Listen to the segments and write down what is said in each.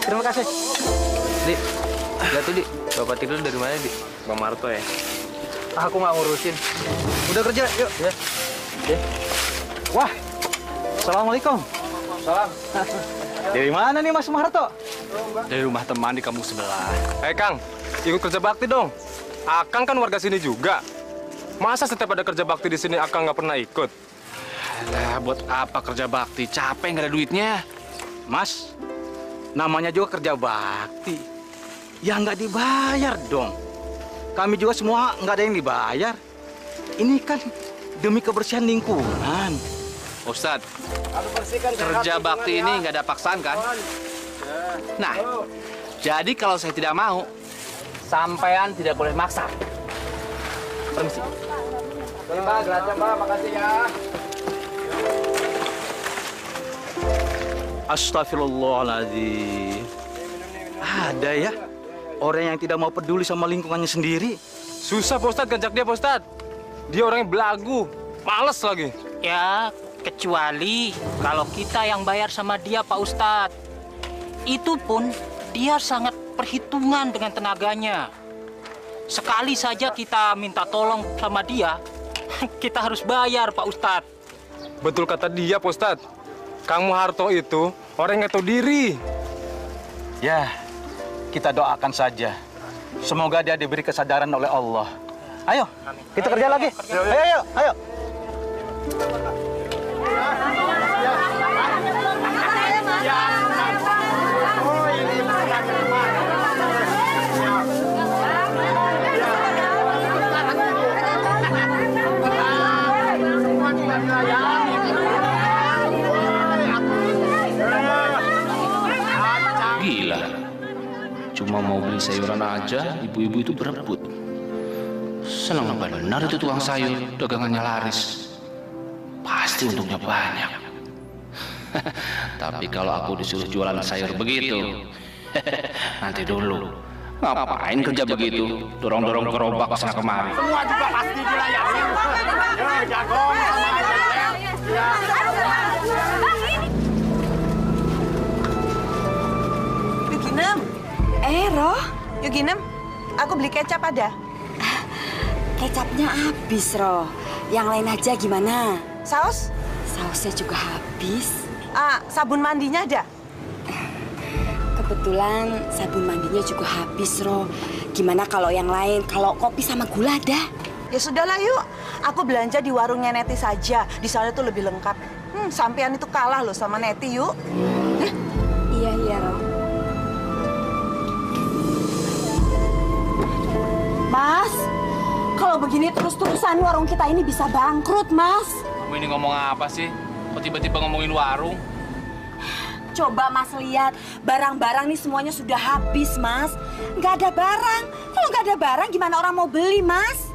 Terima kasih. Di, lihat tuh, Di. Bapak tidur dari mana, Di? Bang Marto ya? Aku nggak ngurusin. Udah kerja, yuk. Ya. Oke. Wah, assalamualaikum. Salam. Dari mana nih Mas Marto? Dari rumah teman di kampung sebelah. Kang, ikut kerja bakti dong. Akang kan warga sini juga. Masa setiap ada kerja bakti di sini Akang nggak pernah ikut? Alah, buat apa kerja bakti? Capek nggak ada duitnya. Mas, namanya juga kerja bakti. Ya nggak dibayar dong. Kami juga semua nggak ada yang dibayar. Ini kan demi kebersihan lingkungan. Ustadz, kerja bakti ini nggak ada paksaan kan? Nah, jadi kalau saya tidak mau, sampean tidak boleh maksa. Permisi. Oke, Mbak, gracias, Mbak. Makasih ya. Astagfirullahaladzim. Ada ya orang yang tidak mau peduli sama lingkungannya sendiri. Susah, Pak Ustadz, ngajak dia, Pak Ustadz. Dia orangnya belagu, males lagi. Ya, kecuali kalau kita yang bayar sama dia, Pak Ustadz. Itu pun dia sangat perhitungan dengan tenaganya. Sekali saja kita minta tolong sama dia, kita harus bayar, Pak Ustadz. Betul kata dia, Pak Ustadz. Kang Muharto itu orang yang tahu diri. Ya, kita doakan saja. Semoga dia diberi kesadaran oleh Allah. Ayo, kita kerja lagi. Ayo, ayo. Gila. Cuma mau beli sayuran aja, ibu-ibu itu berebut. Senang benar itu tukang sayur, dagangannya laris. Pasti untungnya banyak. Tapi kalau aku disuruh jualan sayur begitu, nanti dulu. Ngapain kerja begitu? Dorong-dorong gerobak sana kemari. Semua juga pasti dilayani. Ya, jagung sama aja. Yuginem, Roh, Yuginem, aku beli kecap ada. Kecapnya habis, Roh. Yang lain aja gimana? Saus? Sausnya juga habis. Sabun mandinya ada? Kebetulan sabun mandinya juga habis, Roh. Gimana kalau yang lain? Kalau kopi sama gula ada? Ya sudahlah, yuk. Aku belanja di warungnya Neti saja. Di sana tuh lebih lengkap. Sampean itu kalah loh sama Neti, yuk. Iya, Roh. Mas, kalau begini terus-terusan warung kita ini bisa bangkrut, Mas. Kamu ini ngomong apa sih? Kok tiba-tiba ngomongin warung? Coba Mas lihat, barang-barang nih semuanya sudah habis, Mas. Nggak ada barang. Kalau nggak ada barang, gimana orang mau beli, Mas?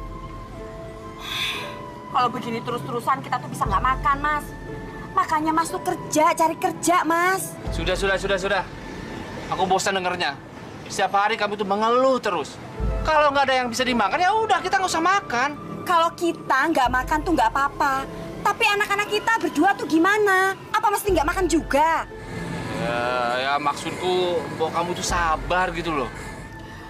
Kalau begini terus-terusan, kita tuh bisa nggak makan, Mas. Makanya Mas tuh kerja, cari kerja, Mas. Sudah. Aku bosan dengernya. Setiap hari kamu tuh mengeluh terus. Kalau nggak ada yang bisa dimakan, ya udah kita nggak usah makan. Kalau kita nggak makan tuh nggak apa-apa. Tapi anak-anak kita berdua tuh gimana? Apa mesti nggak makan juga? Ya maksudku bahwa kamu tuh sabar gitu loh.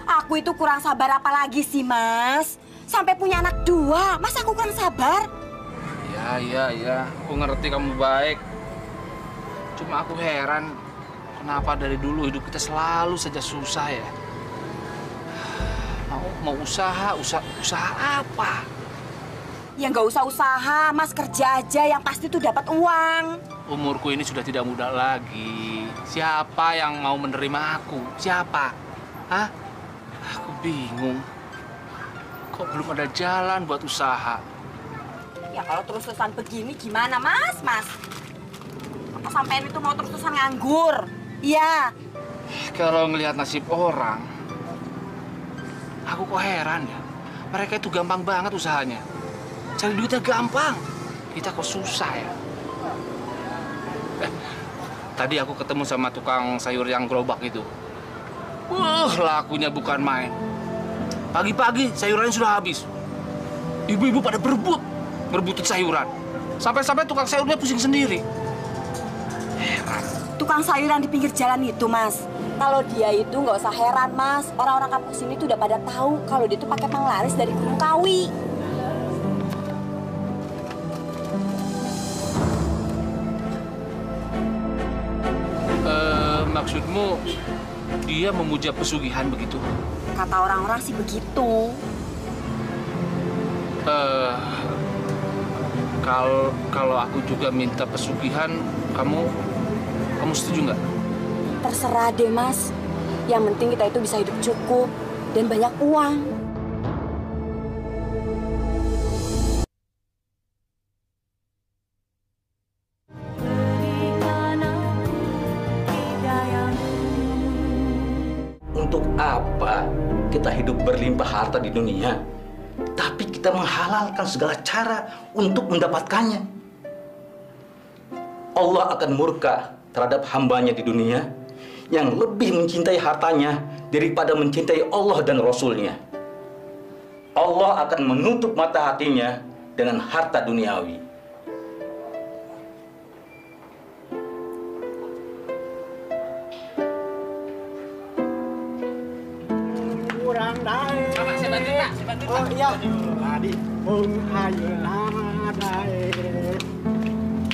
Aku itu kurang sabar apa lagi sih, Mas? Sampai punya anak 2, masa aku kurang sabar? Iya. Aku ngerti kamu baik. Cuma aku heran, kenapa dari dulu hidup kita selalu saja susah ya? Mau usaha apa? Ya nggak usah usaha, Mas kerja aja yang pasti tuh dapat uang. Umurku ini sudah tidak muda lagi. Siapa yang mau menerima aku? Siapa? Hah? Aku bingung. Kok belum ada jalan buat usaha? Ya kalau terus-terusan begini gimana, Mas? Apa sampean itu mau terus-terusan nganggur? Iya. Kalau ngelihat nasib orang, aku kok heran ya. Mereka itu gampang banget usahanya. Cari duitnya gampang. Kita kok susah ya. Tadi aku ketemu sama tukang sayur yang gerobak itu. Lakunya bukan main. Pagi-pagi sayurannya sudah habis. Ibu-ibu pada berebutin sayuran. Sampai-sampai tukang sayurnya pusing sendiri. Heran. Tukang sayuran di pinggir jalan itu, Mas. Kalau dia itu nggak usah heran, Mas. Orang-orang kampung sini tuh udah pada tahu kalau dia tuh pakai penglaris dari Gunung Kawi. Maksudmu dia memuja pesugihan begitu? Kata orang-orang sih begitu. Kalau aku juga minta pesugihan, kamu setuju nggak? Terserah deh, Mas. Yang penting kita itu bisa hidup cukup dan banyak uang. Untuk apa kita hidup berlimpah harta di dunia, tapi kita menghalalkan segala cara untuk mendapatkannya? Allah akan murka terhadap hambanya di dunia yang lebih mencintai hartanya daripada mencintai Allah dan Rasul-Nya. Allah akan menutup mata hatinya dengan harta duniawi. Kurang dae. Pak, saya bantu, Pak. Saya bantu, Pak. Oh iya. Tadi pung ayeuna dae.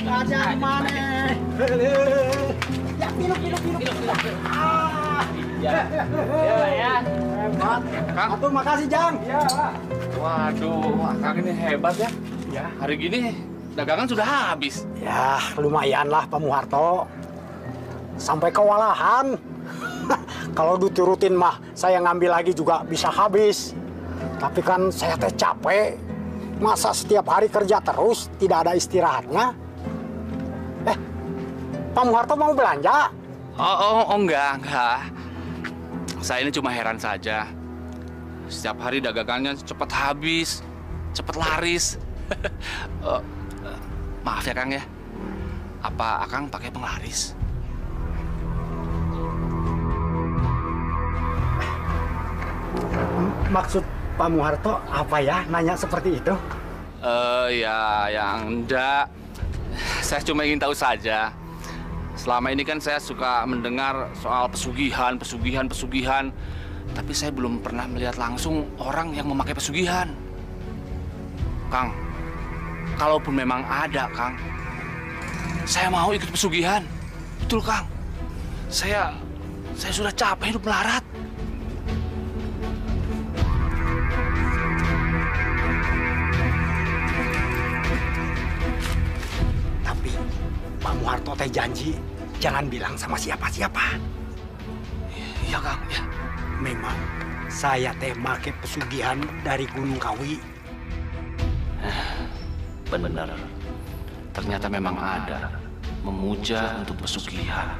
Gajah maneh. Ya piluk. Ah. Ya, ya. Hebat. Kang. Atuh makasih, Jang. Iya, Pak. Waduh, Kang ini hebat ya. Ya. Hari gini dagangan sudah habis. Ya, lumayan lah Pak Muharto. Sampai kewalahan. Kalau diturutin mah, saya ngambil lagi juga bisa habis. Tapi kan saya teh capek. Masa setiap hari kerja terus, tidak ada istirahatnya? Pak Muharto mau belanja? Oh, enggak. Saya ini cuma heran saja. Setiap hari dagangannya cepat habis, cepat laris. Maaf ya, Kang ya. Apa Akang pakai penglaris? Maksud Pak Muharto apa ya nanya seperti itu? Ya, yang enggak. Saya cuma ingin tahu saja. Selama ini kan saya suka mendengar soal pesugihan. Tapi saya belum pernah melihat langsung orang yang memakai pesugihan. Kang, kalaupun memang ada, Kang, saya mau ikut pesugihan. Betul, Kang. Saya sudah capek hidup melarat. Tapi Pak Muharto teh janji jangan bilang sama siapa-siapa. Iya, Kang. Ya. Memang saya teh make pesugihan dari Gunung Kawi. Benar. Ternyata memang ada memuja untuk pesugihan.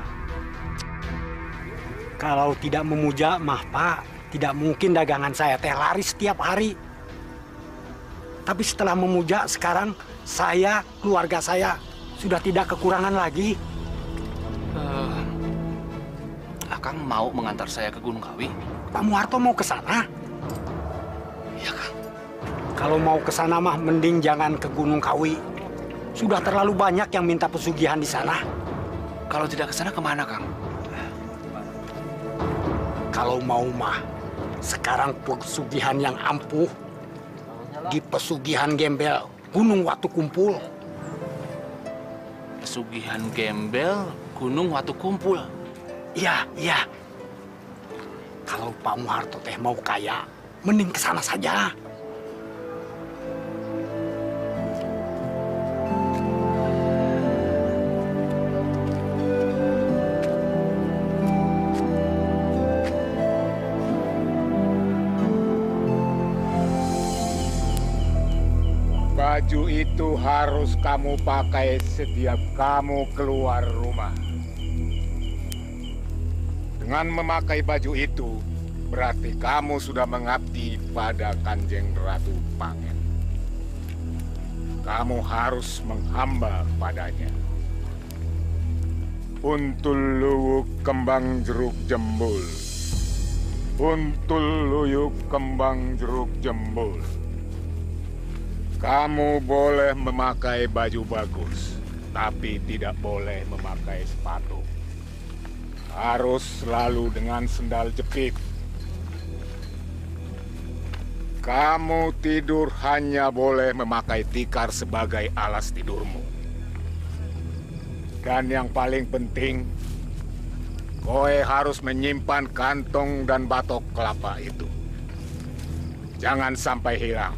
Kalau tidak memuja mah Pak, tidak mungkin dagangan saya teh laris setiap hari. Tapi setelah memuja sekarang saya, keluarga saya sudah tidak kekurangan lagi. Akang mau mengantar saya ke Gunung Kawi? Pak Muharto mau ke sana? Iya, Kang. Kalau mau ke sana mah mending jangan ke Gunung Kawi. Sudah terlalu banyak yang minta pesugihan di sana. Kalau tidak ke sana kemana, Kang? Kalau mau mah, sekarang pesugihan yang ampuh di Pesugihan Gembel, Gunung Watu Kumpul. Pesugihan Gembel, Gunung Watu Kumpul. Iya. Kalau Pak Muharto teh mau kaya, mending ke sana saja. Baju itu harus kamu pakai setiap kamu keluar rumah. Dengan memakai baju itu, berarti kamu sudah mengabdi pada Kanjeng Ratu Pangen. Kamu harus menghamba padanya. Untul luwuk kembang jeruk jembul. Untul luyuk kembang jeruk jembul. Kamu boleh memakai baju bagus, tapi tidak boleh memakai sepatu. Harus selalu dengan sendal jepit. Kamu tidur hanya boleh memakai tikar sebagai alas tidurmu. Dan yang paling penting, kowe harus menyimpan kantong dan batok kelapa itu. Jangan sampai hilang,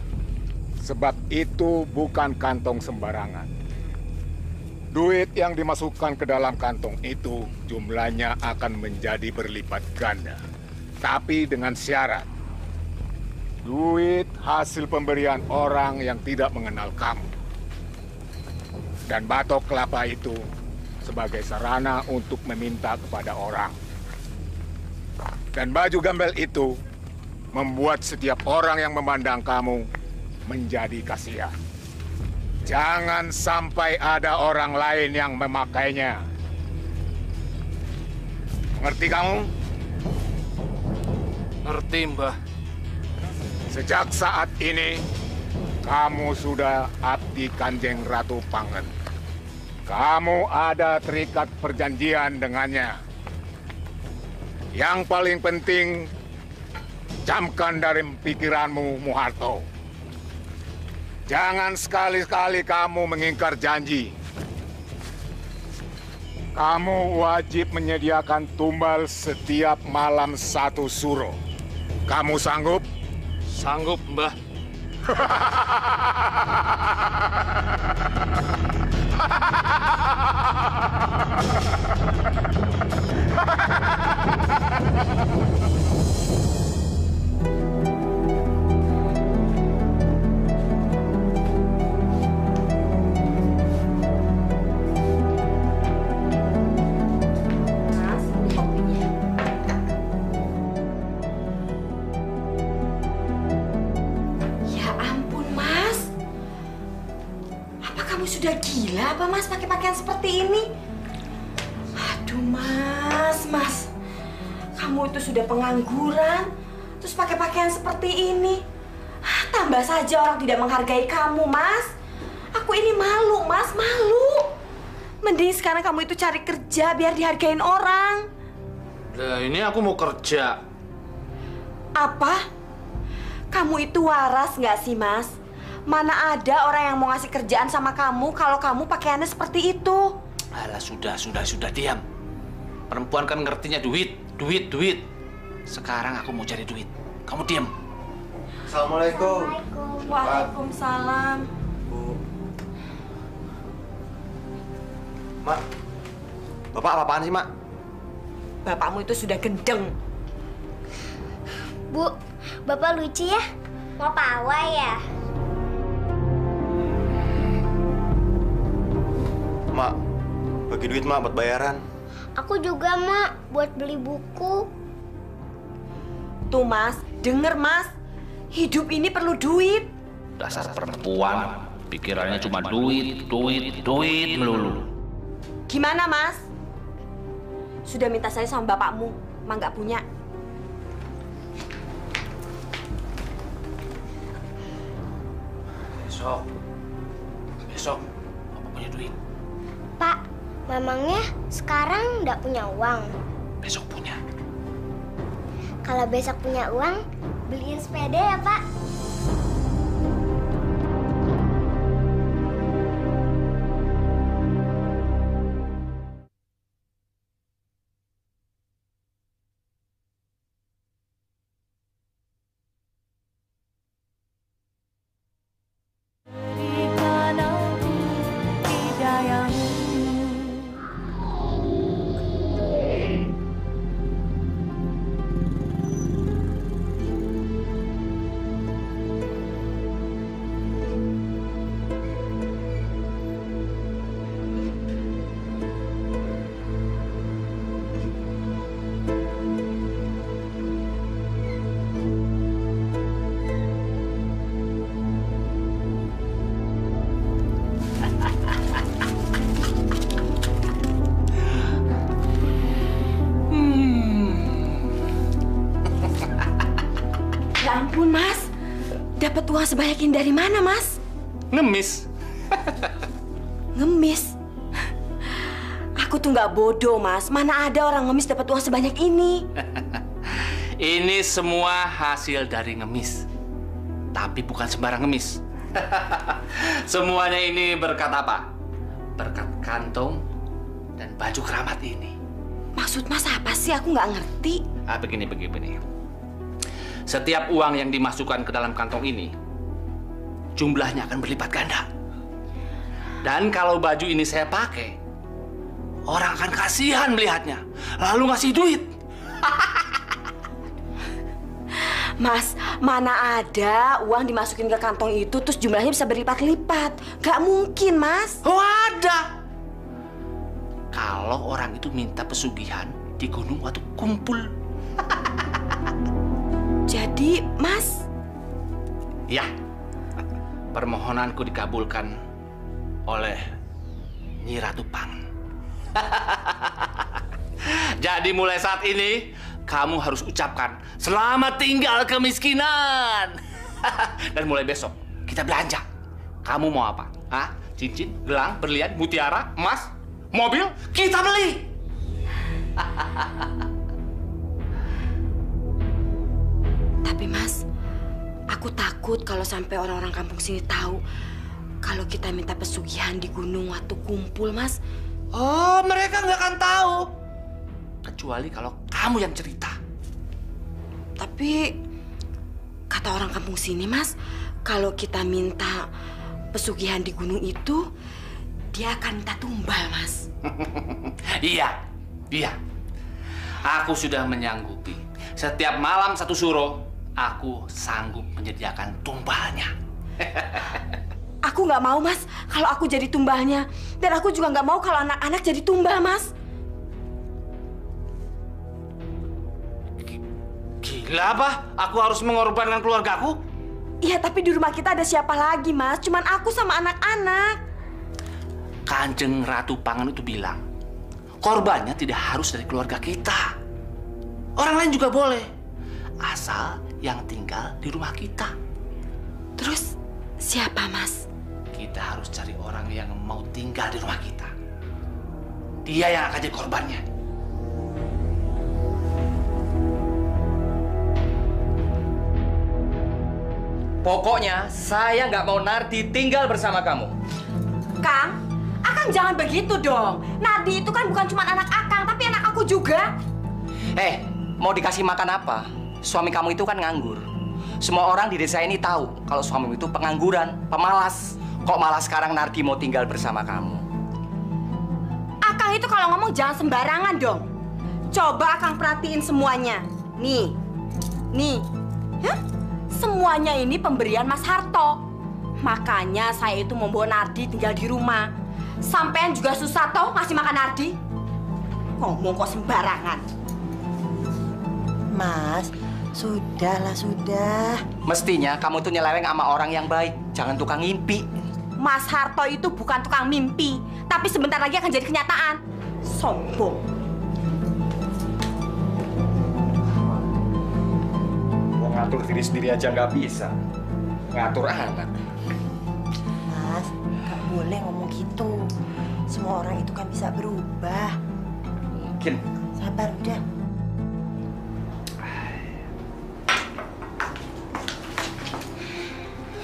sebab itu bukan kantong sembarangan. Duit yang dimasukkan ke dalam kantong itu jumlahnya akan menjadi berlipat ganda. Tapi dengan syarat, duit hasil pemberian orang yang tidak mengenal kamu. Dan batok kelapa itu sebagai sarana untuk meminta kepada orang. Dan baju gembel itu membuat setiap orang yang memandang kamu menjadi kasihan. Jangan sampai ada orang lain yang memakainya. Mengerti kamu? Ngerti, Mbah. Sejak saat ini, kamu sudah abdi Kanjeng Ratu Pangen. Kamu ada terikat perjanjian dengannya. Yang paling penting, camkan dari pikiranmu, Muharto. Jangan sekali-kali kamu mengingkar janji. Kamu wajib menyediakan tumbal setiap malam 1 suro. Kamu sanggup? Sanggup, Mbah. Sudah gila apa Mas pakai pakaian seperti ini? Aduh Mas. Kamu itu sudah pengangguran, terus pakai pakaian seperti ini. Tambah saja orang tidak menghargai kamu, Mas. Aku ini malu, Mas, malu. Mending sekarang kamu itu cari kerja biar dihargain orang. Nah, ini aku mau kerja. Apa? Kamu itu waras nggak sih, Mas? Mana ada orang yang mau ngasih kerjaan sama kamu kalau kamu pakaiannya seperti itu? Alah, sudah, diam. Perempuan kan ngertinya duit. Sekarang aku mau cari duit. Kamu diam. Assalamualaikum. Waalaikumsalam. Bu. Mak, Bapak apa-apaan sih, Mak? Bapakmu itu sudah gendeng. Bu, Bapak lucu ya? Mau pawai ya? Mak, bagi duit, Mak, buat bayaran. Aku juga, Mak, buat beli buku. Tuh, Mas, denger, Mas. Hidup ini perlu duit. Dasar perempuan, pikirannya cuma duit melulu. Gimana, Mas? Sudah minta saya sama bapakmu, emang nggak punya. Besok, Papa punya duit. Pak, memangnya sekarang nggak punya uang? Besok punya. Kalau besok punya uang, beliin sepeda ya, Pak. dapat uang sebanyak ini dari mana, Mas? Ngemis. Ngemis? Aku tuh nggak bodoh, Mas. Mana ada orang ngemis dapat uang sebanyak ini? Ini semua hasil dari ngemis. Tapi bukan sembarang ngemis. Semuanya ini berkat apa? Berkat kantong dan baju keramat ini. Maksud Mas apa sih? Aku nggak ngerti. Begini. Setiap uang yang dimasukkan ke dalam kantong ini, jumlahnya akan berlipat ganda. Dan kalau baju ini saya pakai, orang akan kasihan melihatnya, lalu ngasih duit. Mas, mana ada uang dimasukin ke kantong itu terus jumlahnya bisa berlipat-lipat? Gak mungkin, Mas. Oh, ada. Kalau orang itu minta pesugihan di gunung waktu kumpul. Jadi, Mas? Ya, permohonanku dikabulkan oleh Nyi Ratu Pangan. Jadi mulai saat ini, kamu harus ucapkan selamat tinggal kemiskinan. Dan mulai besok, kita belanja. Kamu mau apa? Hah? Cincin, gelang, berlian, mutiara, emas, mobil? Kita beli. Tapi Mas, aku takut kalau sampai orang-orang kampung sini tahu kalau kita minta pesugihan di gunung waktu kumpul, Mas. Oh, mereka nggak akan tahu. Kecuali kalau kamu yang cerita. Tapi kata orang kampung sini, Mas, kalau kita minta pesugihan di gunung itu, dia akan minta tumbal, Mas. Iya. Aku sudah menyanggupi. Setiap malam satu suro, aku sanggup menyediakan tumbalnya. Aku nggak mau, Mas, kalau aku jadi tumbalnya. Dan aku juga nggak mau kalau anak-anak jadi tumbal, Mas. Gila apa? Aku harus mengorbankan keluargaku? Iya, tapi di rumah kita ada siapa lagi, Mas? Cuman aku sama anak-anak. Kanjeng Ratu Pangan itu bilang, korbannya tidak harus dari keluarga kita. Orang lain juga boleh. Asal yang tinggal di rumah kita. Terus siapa, Mas? Kita harus cari orang yang mau tinggal di rumah kita. Dia yang akan jadi korbannya. Pokoknya saya nggak mau Nardi tinggal bersama kamu. Kang, Akang jangan begitu dong. Nardi itu kan bukan cuma anak Akang, tapi anak aku juga. Mau dikasih makan apa? Suami kamu itu kan nganggur. Semua orang di desa ini tahu kalau suamimu itu pengangguran, pemalas. Kok malah sekarang Nardi mau tinggal bersama kamu? Akang itu kalau ngomong jangan sembarangan dong. Coba Akang perhatiin semuanya. Nih. Hah? Semuanya ini pemberian Mas Harto. Makanya saya itu membawa Nardi tinggal di rumah. Sampean juga susah toh ngasih makan Nardi. Ngomong kok sembarangan. Mas, sudah. Mestinya kamu tuh nyeleweng sama orang yang baik, jangan tukang ngimpi. Mas Harto itu bukan tukang mimpi, tapi sebentar lagi akan jadi kenyataan. Sombong. Mau ngatur diri sendiri aja nggak bisa. Ngatur anak. Mas, nggak boleh ngomong gitu. Semua orang itu kan bisa berubah. Mungkin. Sabar, udah.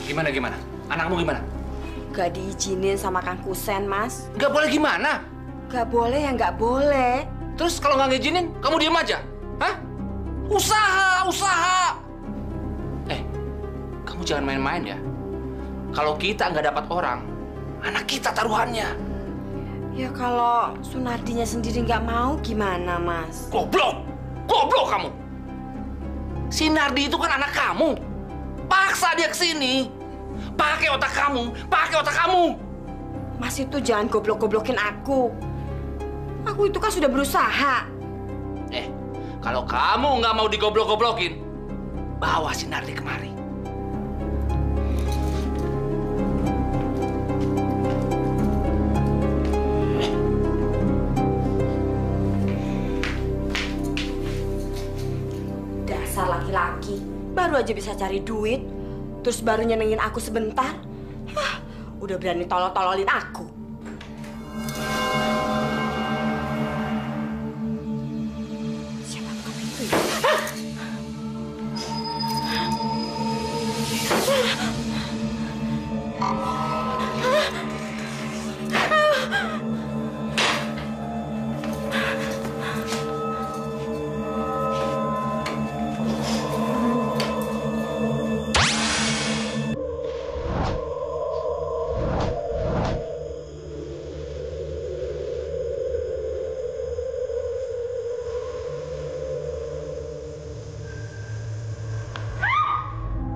Gimana? Anakmu gimana? Gak diizinin sama Kang Kusen, Mas. Gak boleh gimana? Gak boleh ya nggak boleh. Terus kalau nggak ngizinin, kamu diem aja? Hah? Usaha! Kamu jangan main-main ya. Kalau kita nggak dapat orang, anak kita taruhannya. Ya kalau Sunardinya sendiri nggak mau gimana, Mas? Goblok kamu. Si Nardi itu kan anak kamu. Paksa dia kesini. Pakai otak kamu. Mas itu jangan goblok-goblokin aku. Aku itu kan sudah berusaha. Kalau kamu nggak mau digoblok-goblokin, bawa si Nardi kemari. Dasar laki-laki, baru aja bisa cari duit, terus baru nyenengin aku sebentar. Wah, udah berani tolol-tololin aku. Siapa buka pintu ya?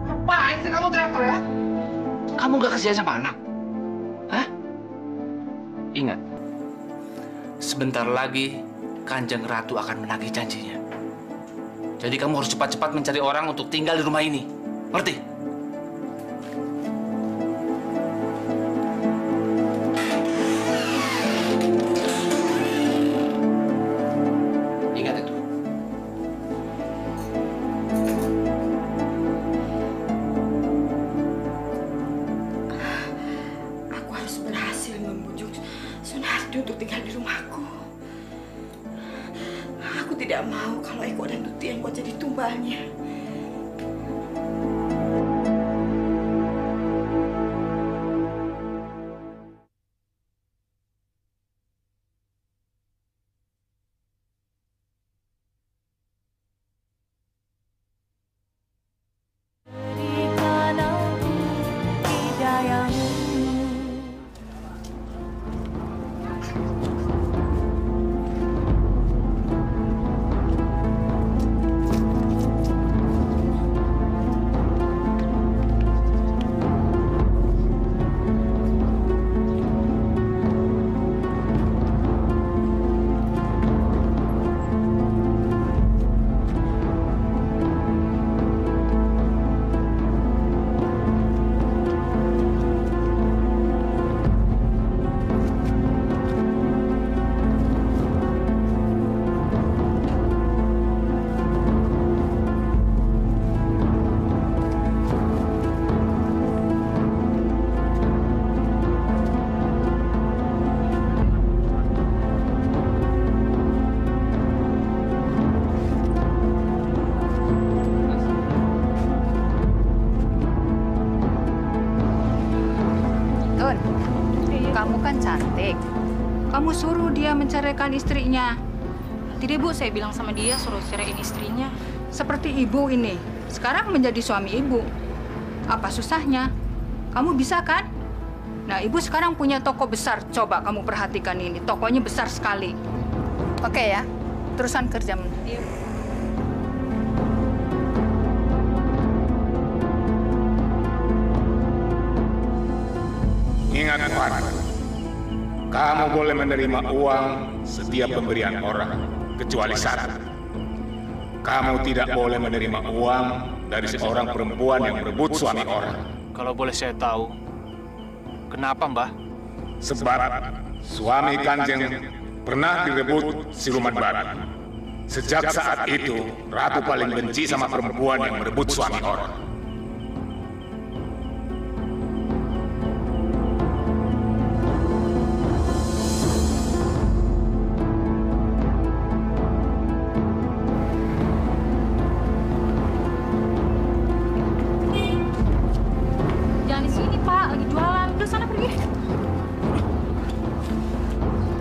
Ngapain sih kamu teriak-teriak? Kamu gak kasihan sama anak? Hah? Ingat, sebentar lagi Kanjeng Ratu akan menagih janjinya. Jadi kamu harus cepat-cepat mencari orang untuk tinggal di rumah ini. Ngerti? Ingat itu. Aku harus berhasil membujuk Sunardi untuk tinggal di rumahku. Aku tidak mau kalau Eko dan Tuti yang buat jadi tumbalnya. Tun, kamu kan cantik. Kamu suruh dia menceraikan istrinya. Tidak, Bu, saya bilang sama dia suruh ceraiin istrinya. Seperti ibu ini, sekarang menjadi suami ibu. Apa susahnya? Kamu bisa kan? Nah, ibu sekarang punya toko besar. Coba kamu perhatikan ini, tokonya besar sekali. Oke ya, terusan kerja. Iya. Ingat, Wan, kamu boleh menerima uang setiap pemberian orang, kecuali satu. Kamu tidak boleh menerima uang dari seorang perempuan yang merebut suami orang. Kalau boleh saya tahu, kenapa, Mbah? Sebab suami Kanjeng pernah direbut siluman babi. Sejak saat itu, Ratu paling benci sama perempuan yang merebut suami orang. Jangan di sini, Pak. Lagi jualan. Udah sana pergi.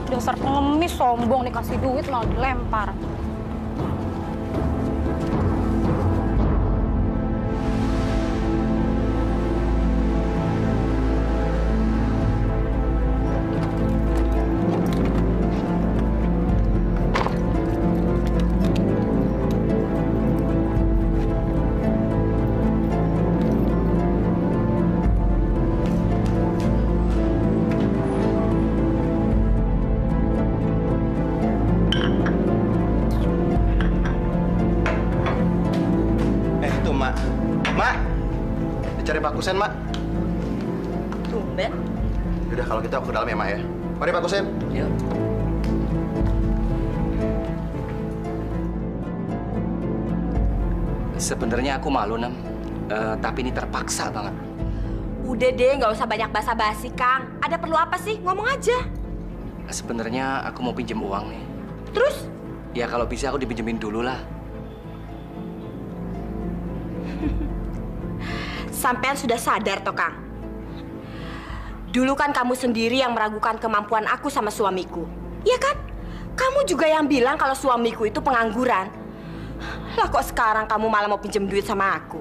Dasar pengemis sombong, dikasih duit malah dilempar. Dicari Pak Kusen, Mak. Tumben. Udah, kalau gitu aku ke dalam ya, Mak ya. Mari Pak Kusen. Yuk. Sebenarnya aku malu, Nam. Tapi ini terpaksa banget. Udah deh, nggak usah banyak basa-basi, Kang. Ada perlu apa sih? Ngomong aja. Sebenarnya aku mau pinjem uang nih. Terus? Ya kalau bisa aku dipinjemin dulu lah. Sampean sudah sadar toh, Kang? Dulu kan kamu sendiri yang meragukan kemampuan aku sama suamiku. Iya kan? Kamu juga yang bilang kalau suamiku itu pengangguran. Lah kok sekarang kamu malah mau pinjem duit sama aku?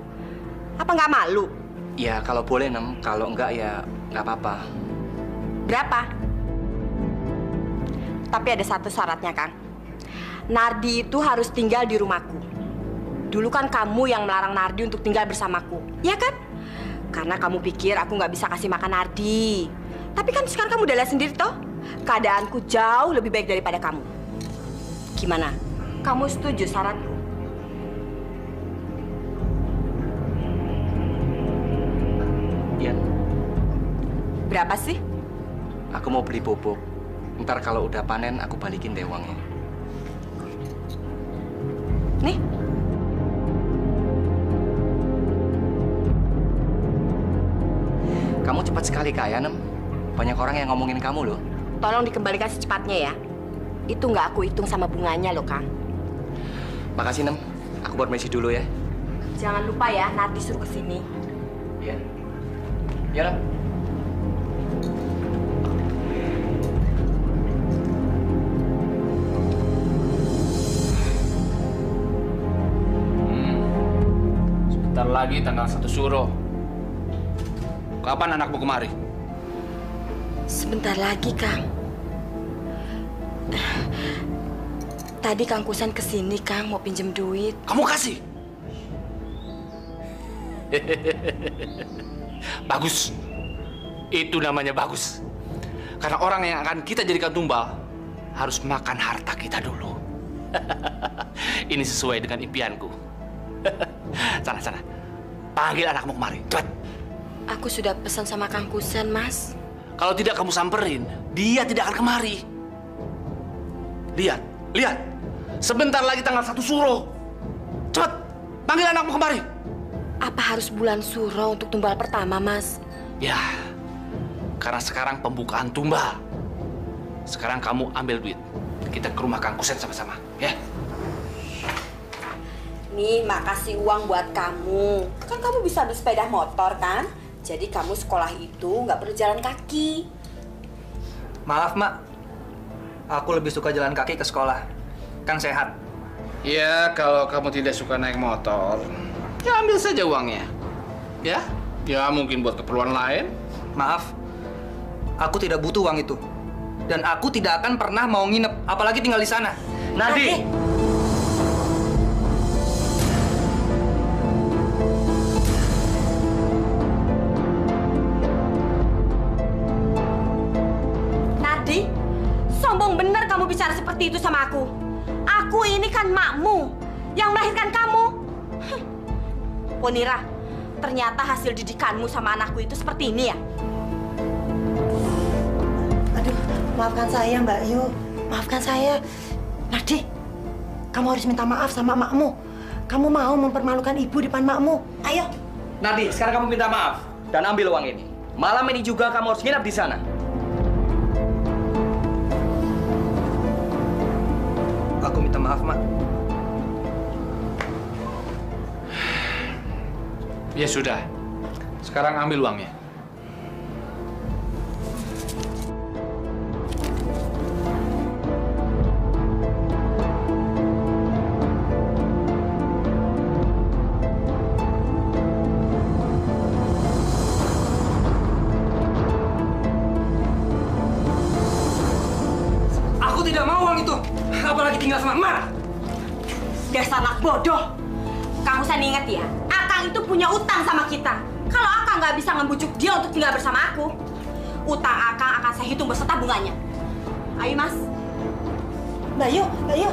Apa nggak malu? Ya kalau boleh, Nem. Kalau enggak ya nggak apa-apa. Berapa? Tapi ada satu syaratnya, Kang. Nardi itu harus tinggal di rumahku. Dulu kan kamu yang melarang Nardi untuk tinggal bersamaku, ya kan? Karena kamu pikir aku nggak bisa kasih makan Nardi. Tapi kan sekarang kamu udah lihat sendiri toh, keadaanku jauh lebih baik daripada kamu. Gimana? Kamu setuju syaratku? Iya. Berapa sih? Aku mau beli pupuk. Ntar kalau udah panen aku balikin deh uangnya. Nih. Kamu cepat sekali kaya, Nem. Banyak orang yang ngomongin kamu loh. Tolong dikembalikan secepatnya ya. Itu nggak aku hitung sama bunganya loh, Kang. Makasih, Nem. Aku buat mesi dulu ya. Jangan lupa ya, Nardi suruh kesini. Iya. Iya, Nem. Sebentar lagi tanggal 1 Suro. Kapan anakmu kemari? Sebentar lagi, Kang. Tadi Kang Kusen kesini, Kang, mau pinjem duit. Kamu kasih? Bagus. Itu namanya bagus. Karena orang yang akan kita jadikan tumbal harus makan harta kita dulu. Ini sesuai dengan impianku. Sana. Panggil anakmu kemari. Cepat. Aku sudah pesan sama Kang Kusen, Mas. Kalau tidak kamu samperin, dia tidak akan kemari. Lihat. Sebentar lagi tanggal 1 Suro. Cepat, panggil anakmu kemari. Apa harus bulan Suro untuk tumbal pertama, Mas? Ya, karena sekarang pembukaan tumbal. Sekarang kamu ambil duit. Kita ke rumah Kang Kusen sama-sama, ya. Nih, makasih uang buat kamu. Kan kamu bisa bersepeda motor, kan? Jadi kamu sekolah itu nggak perlu jalan kaki. Maaf, Mak. Aku lebih suka jalan kaki ke sekolah. Kan sehat. Ya, kalau kamu tidak suka naik motor, ya ambil saja uangnya. Ya? Ya, mungkin buat keperluan lain. Maaf, aku tidak butuh uang itu. Dan aku tidak akan pernah mau nginep, apalagi tinggal di sana. Nardi! Nardi, sombong bener kamu bicara seperti itu sama aku. Aku ini kan makmu yang melahirkan kamu. Ponira, ternyata hasil didikanmu sama anakku itu seperti ini ya? Aduh, maafkan saya Mbak Yu. Maafkan saya. Nardi, kamu harus minta maaf sama makmu. Kamu mau mempermalukan ibu di depan makmu. Ayo. Nardi, sekarang kamu minta maaf dan ambil uang ini. Malam ini juga kamu harus nginap di sana. Aku minta maaf, Mak. Ya sudah. Sekarang ambil uangnya. Aku tidak mau uang itu. Apalagi tinggal sama Emak. Dasar anak bodoh. Kamu saya ingat ya, Akang itu punya utang sama kita. Kalau Akang nggak bisa ngebujuk dia untuk tinggal bersama aku, utang Akang akan saya hitung beserta bunganya. Ayo, Mas. Mbak Yu, Mbak Yu.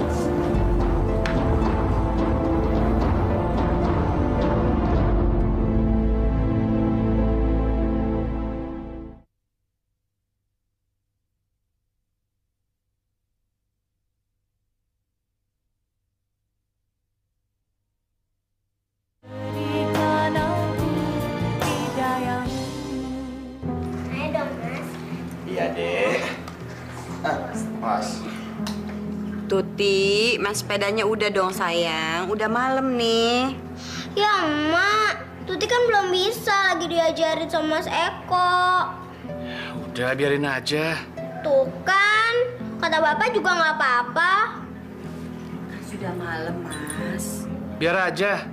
Di tanah Tuti, mas sepedanya udah dong sayang. Udah malam nih. Ya, Mak. Tuti kan belum bisa lagi diajarin sama Mas Eko. Udah, biarin aja. Tuh kan, kata Bapak juga nggak apa-apa. Kan sudah malam, Mas. Biar aja.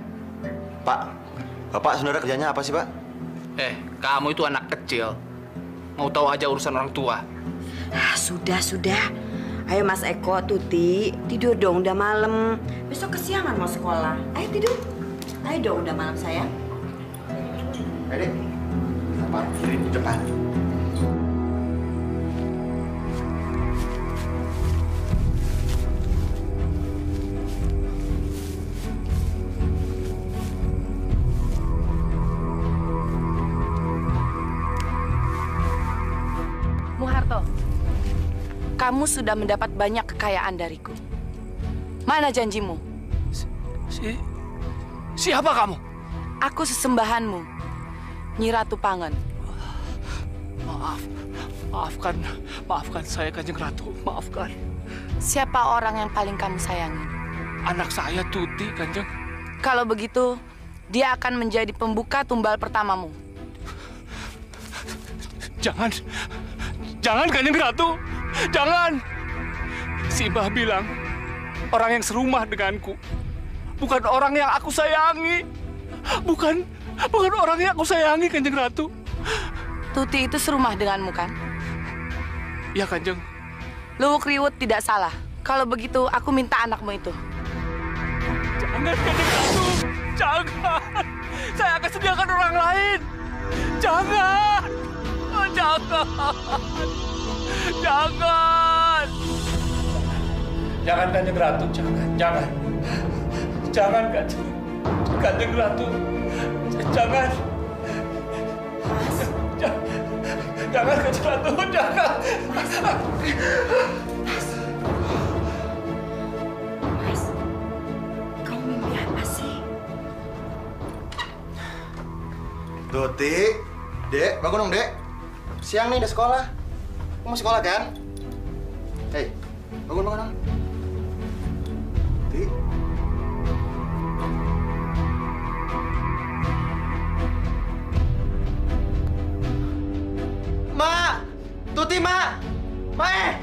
Pak, Bapak sebenarnya kerjanya apa sih, Pak? Kamu itu anak kecil. Mau tahu aja urusan orang tua. Sudah. Ayo Mas Eko, Tuti, tidur dong, udah malam. Besok kesiangan mau sekolah. Ayo tidur. Ayo dong, udah malam sayang. Ayo, Dek. Bapak di depan. Muharto, kamu sudah mendapat banyak kekayaan dariku. Mana janjimu? Siapa kamu? Aku sesembahanmu, Nyi Ratu Pangen. Maafkan saya Kanjeng Ratu, maafkan. Siapa orang yang paling kamu sayangi? Anak saya Tuti, Kanjeng. Kalau begitu, dia akan menjadi pembuka tumbal pertamamu. Jangan Kanjeng Ratu, jangan. Si Mbah bilang orang yang serumah denganku bukan orang yang aku sayangi. Bukan orang yang aku sayangi, Kanjeng Ratu. Tuti itu serumah denganmu, kan? Ya, Kanjeng. Luwuk Riwut tidak salah. Kalau begitu, aku minta anakmu itu. Jangan, Kanjeng Ratu. Jangan. Saya akan sediakan orang lain. Jangan. Oh, jangan. Jangan, Kanjeng Ratu. Jangan, Kanjeng Ratu. Jangan. Jangan, Kanjeng Ratu. Jangan. Mas, kamu mimpi apa sih? Tuti, Dek, bangun dong, Dek. Siang nih, udah sekolah. Kamu mau sekolah, kan? Hei, bangun. Tuti. Ma! Tuti, Ma! Mae!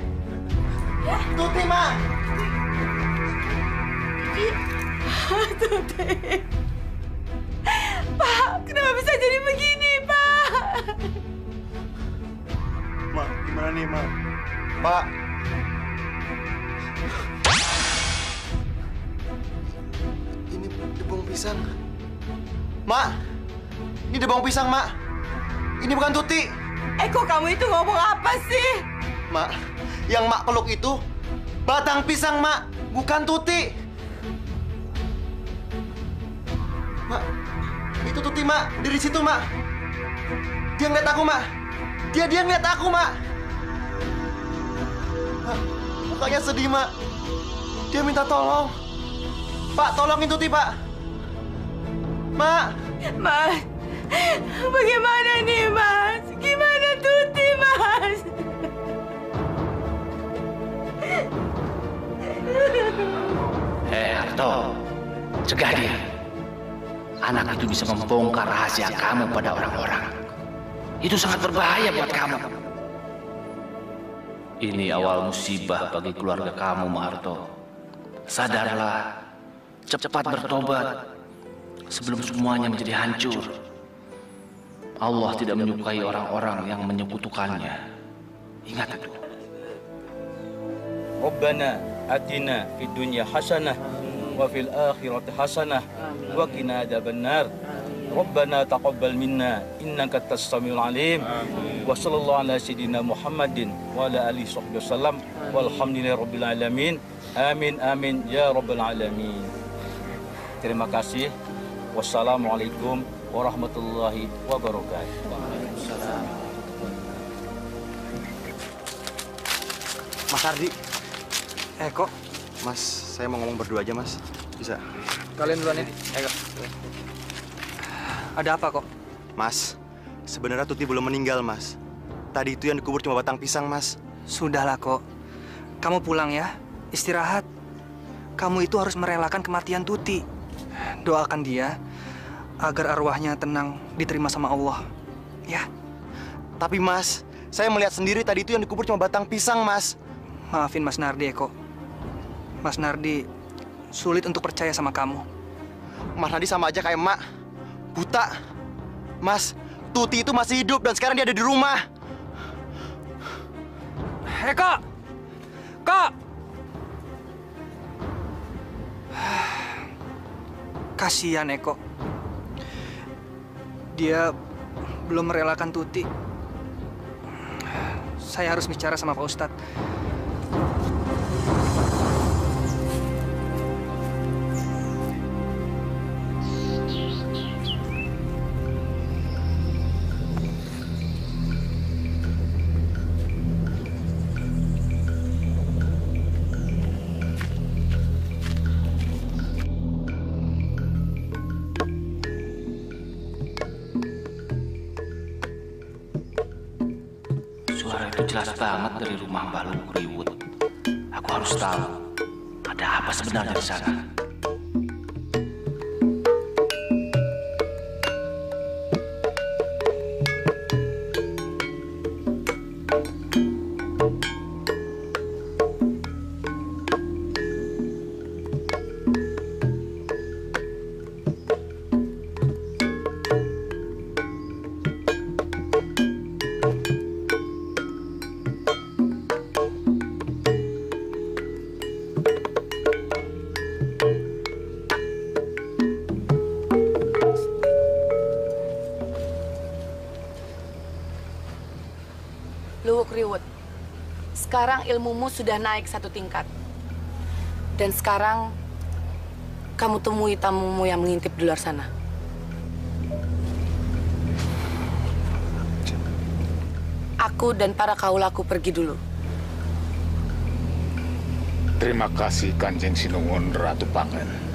Tuti, Ma! Tuti. Pak, kenapa bisa jadi begini, Pak? Ma, gimana nih, Ma? Pak! Ini debong pisang. Ma! Ini debong pisang, Ma! Ini bukan Tuti! Kok kamu itu ngomong apa sih? Mak, yang Mak peluk itu batang pisang, Mak, bukan Tuti. Mak, itu Tuti, Mak, dari situ, Mak. Dia ngeliat aku, Mak. Dia ngeliat aku, Mak. Mak, mukanya sedih, Mak. Dia minta tolong. Pak, tolongin Tuti, Pak. Mak. Mas, bagaimana nih, Mas? Gimana Tuti, Mas? Harto, cegah dia. Anak itu bisa membongkar rahasia kamu pada orang-orang. Itu sangat berbahaya buat kamu. Ini awal musibah bagi keluarga kamu, Marto. Sadarlah, cepat bertobat sebelum semuanya menjadi hancur. Allah tidak menyukai orang-orang yang menyekutukannya. Ingat itu. Rabbana atina fid dunya hasanah wa fil akhirati hasanah wa qina adzabannar. Rabbana taqabbal minna innaka antas samiul alim. Wa sallallahu ala sayidina Muhammadin wa ala alihi wasallam walhamdulillahi rabbil alamin. Amin ya rabbal alamin. Terima kasih. Wassalamualaikum warahmatullahi wabarakatuh. Mas Ardi. Kok? Mas, saya mau ngomong berdua aja, Mas. Bisa? Kalian duluan ya. Ayo. Ada apa kok? Mas, sebenarnya Tuti belum meninggal, Mas. Tadi itu yang dikubur cuma batang pisang, Mas. Sudahlah kok. Kamu pulang ya. istirahat. Kamu itu harus merelakan kematian Tuti. Doakan dia agar arwahnya tenang, diterima sama Allah. Ya. Tapi Mas, saya melihat sendiri tadi itu yang dikubur cuma batang pisang, Mas. Maafin Mas Nardi, Eko. Mas Nardi sulit untuk percaya sama kamu. Mas Nardi sama aja kayak emak, buta. Mas, Tuti itu masih hidup dan sekarang dia ada di rumah. Kak! Kak! Kasihan Eko. Dia belum merelakan Tuti. Saya harus bicara sama Pak Ustadz. Suara itu jelas banget dari rumah Mbak Luku Riwut. Aku harus tahu ada apa sebenarnya di sana. Luwuk Riwut, sekarang ilmumu sudah naik 1 tingkat. Dan sekarang, kamu temui tamumu yang mengintip di luar sana. Aku dan para kaulaku pergi dulu. Terima kasih Kanjeng Sinungun Ratu Pangen.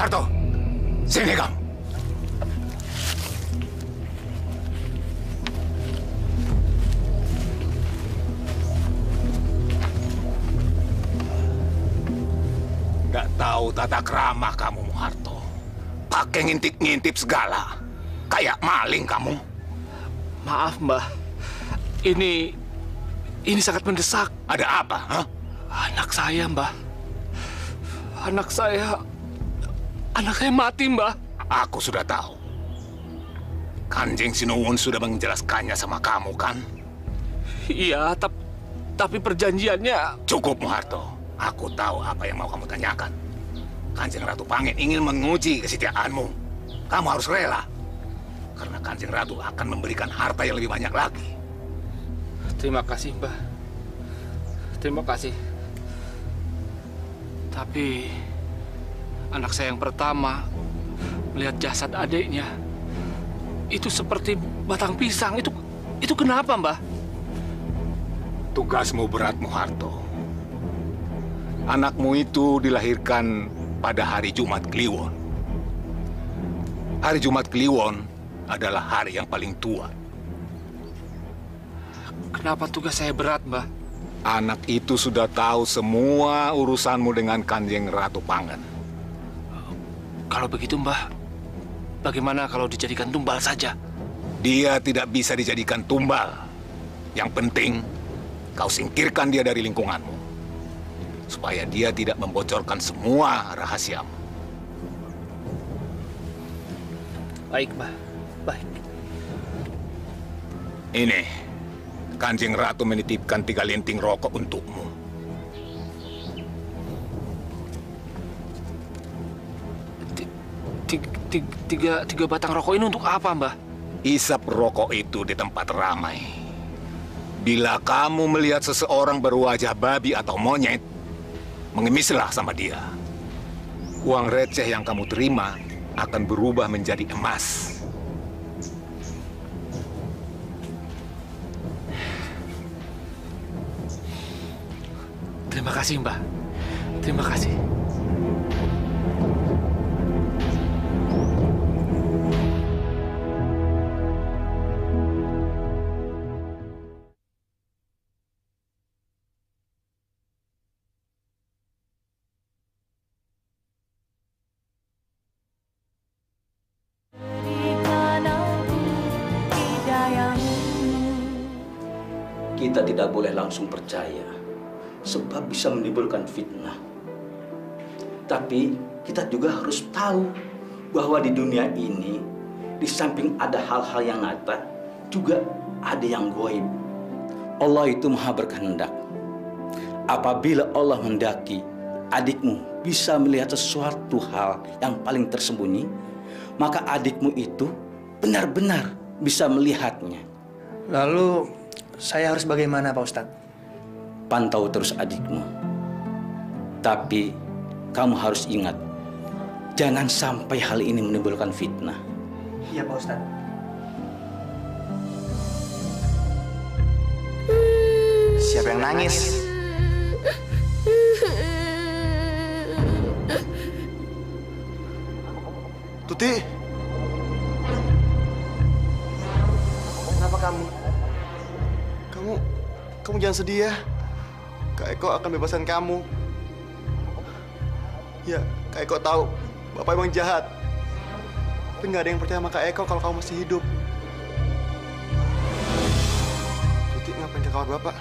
Harto, sini kamu. Nggak tahu tata krama kamu, Muharto. Pakai ngintip-ngintip segala. Kayak maling kamu. Maaf, Mbah. Ini sangat mendesak. Ada apa, ha? Anak saya, Mbah. Anak saya mati, Mbah. Aku sudah tahu. Kanjeng Sinuwun sudah menjelaskannya sama kamu, kan? Iya, tapi perjanjiannya... Cukup, Muharto. Aku tahu apa yang mau kamu tanyakan. Kanjeng Ratu Pangen ingin menguji kesetiaanmu. Kamu harus rela. Karena Kanjeng Ratu akan memberikan harta yang lebih banyak lagi. Terima kasih, Mbah. Terima kasih. Tapi... anak saya yang pertama melihat jasad adiknya itu seperti batang pisang. Itu kenapa, Mbah? Tugasmu berat, Muharto. Anakmu itu dilahirkan pada hari Jumat Kliwon. Hari Jumat Kliwon adalah hari yang paling tua. Kenapa tugas saya berat, Mbah? Anak itu sudah tahu semua urusanmu dengan Kanjeng Ratu Pangen. Kalau begitu, Mbah, bagaimana kalau dijadikan tumbal saja? Dia tidak bisa dijadikan tumbal. Yang penting, kau singkirkan dia dari lingkunganmu. Supaya dia tidak membocorkan semua rahasiamu. Baik, Mbah. Baik. Ini, Kanjeng Ratu menitipkan 3 linting rokok untukmu. Tiga batang rokok ini untuk apa, Mbah? Isap rokok itu di tempat ramai. Bila kamu melihat seseorang berwajah babi atau monyet, mengemislah sama dia. Uang receh yang kamu terima akan berubah menjadi emas. Terima kasih, Mbah. Terima kasih. kita tidak boleh langsung percaya, sebab bisa menimbulkan fitnah. Tapi kita juga harus tahu bahwa di dunia ini, di samping ada hal-hal yang nyata, juga ada yang gaib. Allah itu maha berkehendak. Apabila Allah mendaki adikmu bisa melihat sesuatu hal yang paling tersembunyi, maka adikmu itu benar-benar bisa melihatnya. Lalu saya harus bagaimana, Pak Ustadz? Pantau terus adikmu. Tapi kamu harus ingat, jangan sampai hal ini menimbulkan fitnah. Iya, Pak Ustadz. Siapa yang nangis? Tuti. Kenapa kamu? Kamu jangan sedih ya. Kak Eko akan bebaskan kamu. Ya, Kak Eko tahu Bapak emang jahat. Tapi nggak ada yang percaya sama Kak Eko kalau kamu masih hidup. Tuti ngapain ke kamar Bapak?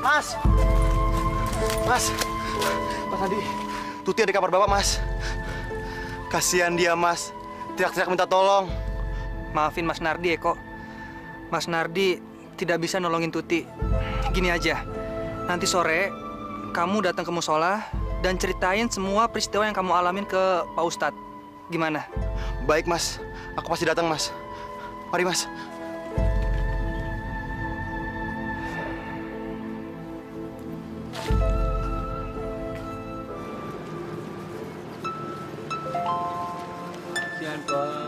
Mas! Mas! Mas Adi, Tuti ada kamar Bapak, Mas. Kasihan dia, Mas. Teriak-teriak minta tolong. Maafin Mas Nardi, Eko. Mas Nardi tidak bisa nolongin Tuti. Gini aja, nanti sore kamu datang ke musola dan ceritain semua peristiwa yang kamu alamin ke Pak Ustadz. Gimana? Baik, Mas. Aku pasti datang, Mas. Mari, Mas. Kasihan, Pak.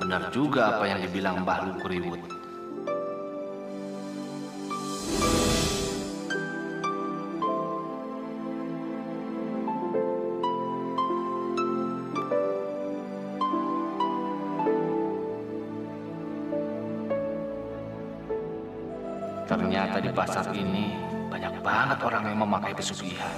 Benar juga apa yang dibilang Mbah Lukuriwut. Ternyata di pasar ini banyak banget orang yang memakai pesugihan.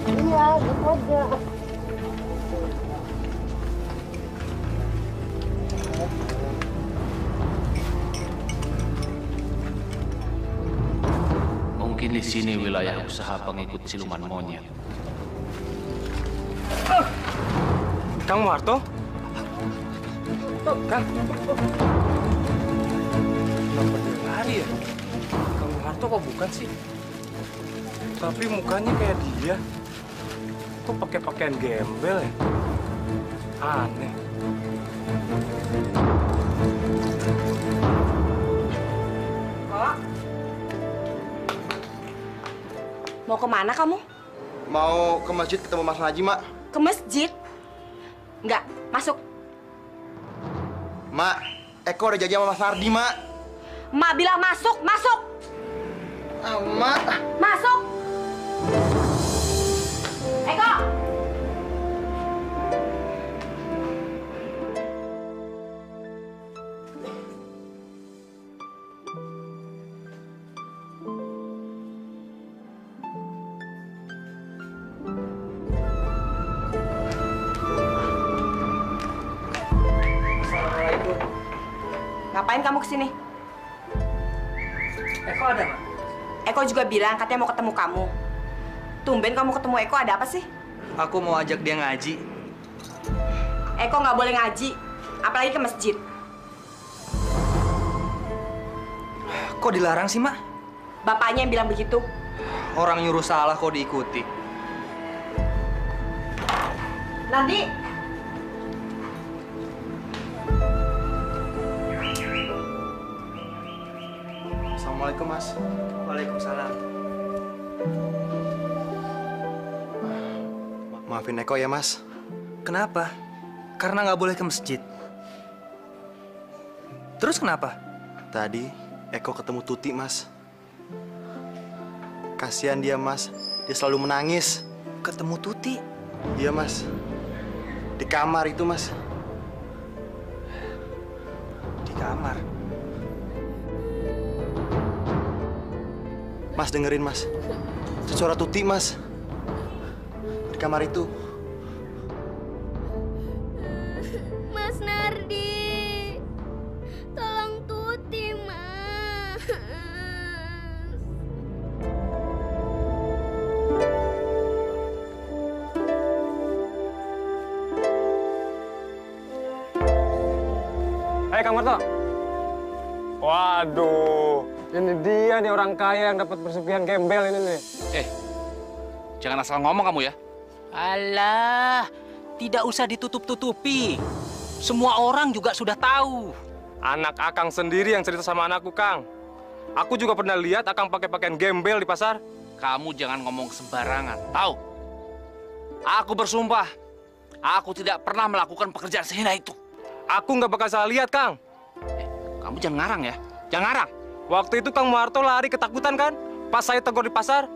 Iya, aja. Mungkin di sini wilayah usaha pengikut siluman monyet. Kang Marto? Kang? Kenapa dia lari ya? Kang Marto kok bukan sih? Tapi mukanya kayak dia. Kok pakai pakaian gembel ya? Aneh. Kok? Mau kemana kamu? Mau ke masjid ketemu Mas Najim, Mak. Ke masjid? Enggak, masuk. Mak, Eko udah janji sama Mas Nardi, Mak. Mak bilang masuk, masuk. Mak. Masuk. Eko. Assalamualaikum. Ngapain kamu kesini? Eko ada, Mak? Eko juga bilang katanya mau ketemu kamu. Tumben kamu ketemu Eko, ada apa sih? Aku mau ajak dia ngaji. Eko nggak boleh ngaji, apalagi ke masjid. Kok dilarang sih, Mak? Bapaknya yang bilang begitu. Orang nyuruh salah kok diikuti. Nanti. Assalamualaikum, Mas. Waalaikumsalam. Maafin Eko ya, Mas. Kenapa? Karena nggak boleh ke masjid. Terus kenapa? Tadi Eko ketemu Tuti, Mas. Kasihan dia, Mas. Dia selalu menangis. Ketemu Tuti? Iya, Mas. Di kamar itu, Mas. Di kamar? Mas, dengerin, Mas. Itu suara Tuti, Mas. Di kamar itu. Mas Nardi, tolong Tuti, Mas. Hai, Kang Marto. Waduh, ini dia nih orang kaya yang dapat pesugihan gembel ini nih. Jangan asal ngomong kamu ya. Alah, tidak usah ditutup-tutupi. Semua orang juga sudah tahu. Anak Akang sendiri yang cerita sama anakku, Kang. Aku juga pernah lihat Akang pakai pakaian gembel di pasar. Kamu jangan ngomong sembarangan, tahu? Aku bersumpah, aku tidak pernah melakukan pekerjaan sehina itu. Aku nggak bakal salah lihat, Kang. Kamu jangan ngarang ya, jangan ngarang. Waktu itu Kang Muharto lari ketakutan kan? Pas saya tegur di pasar.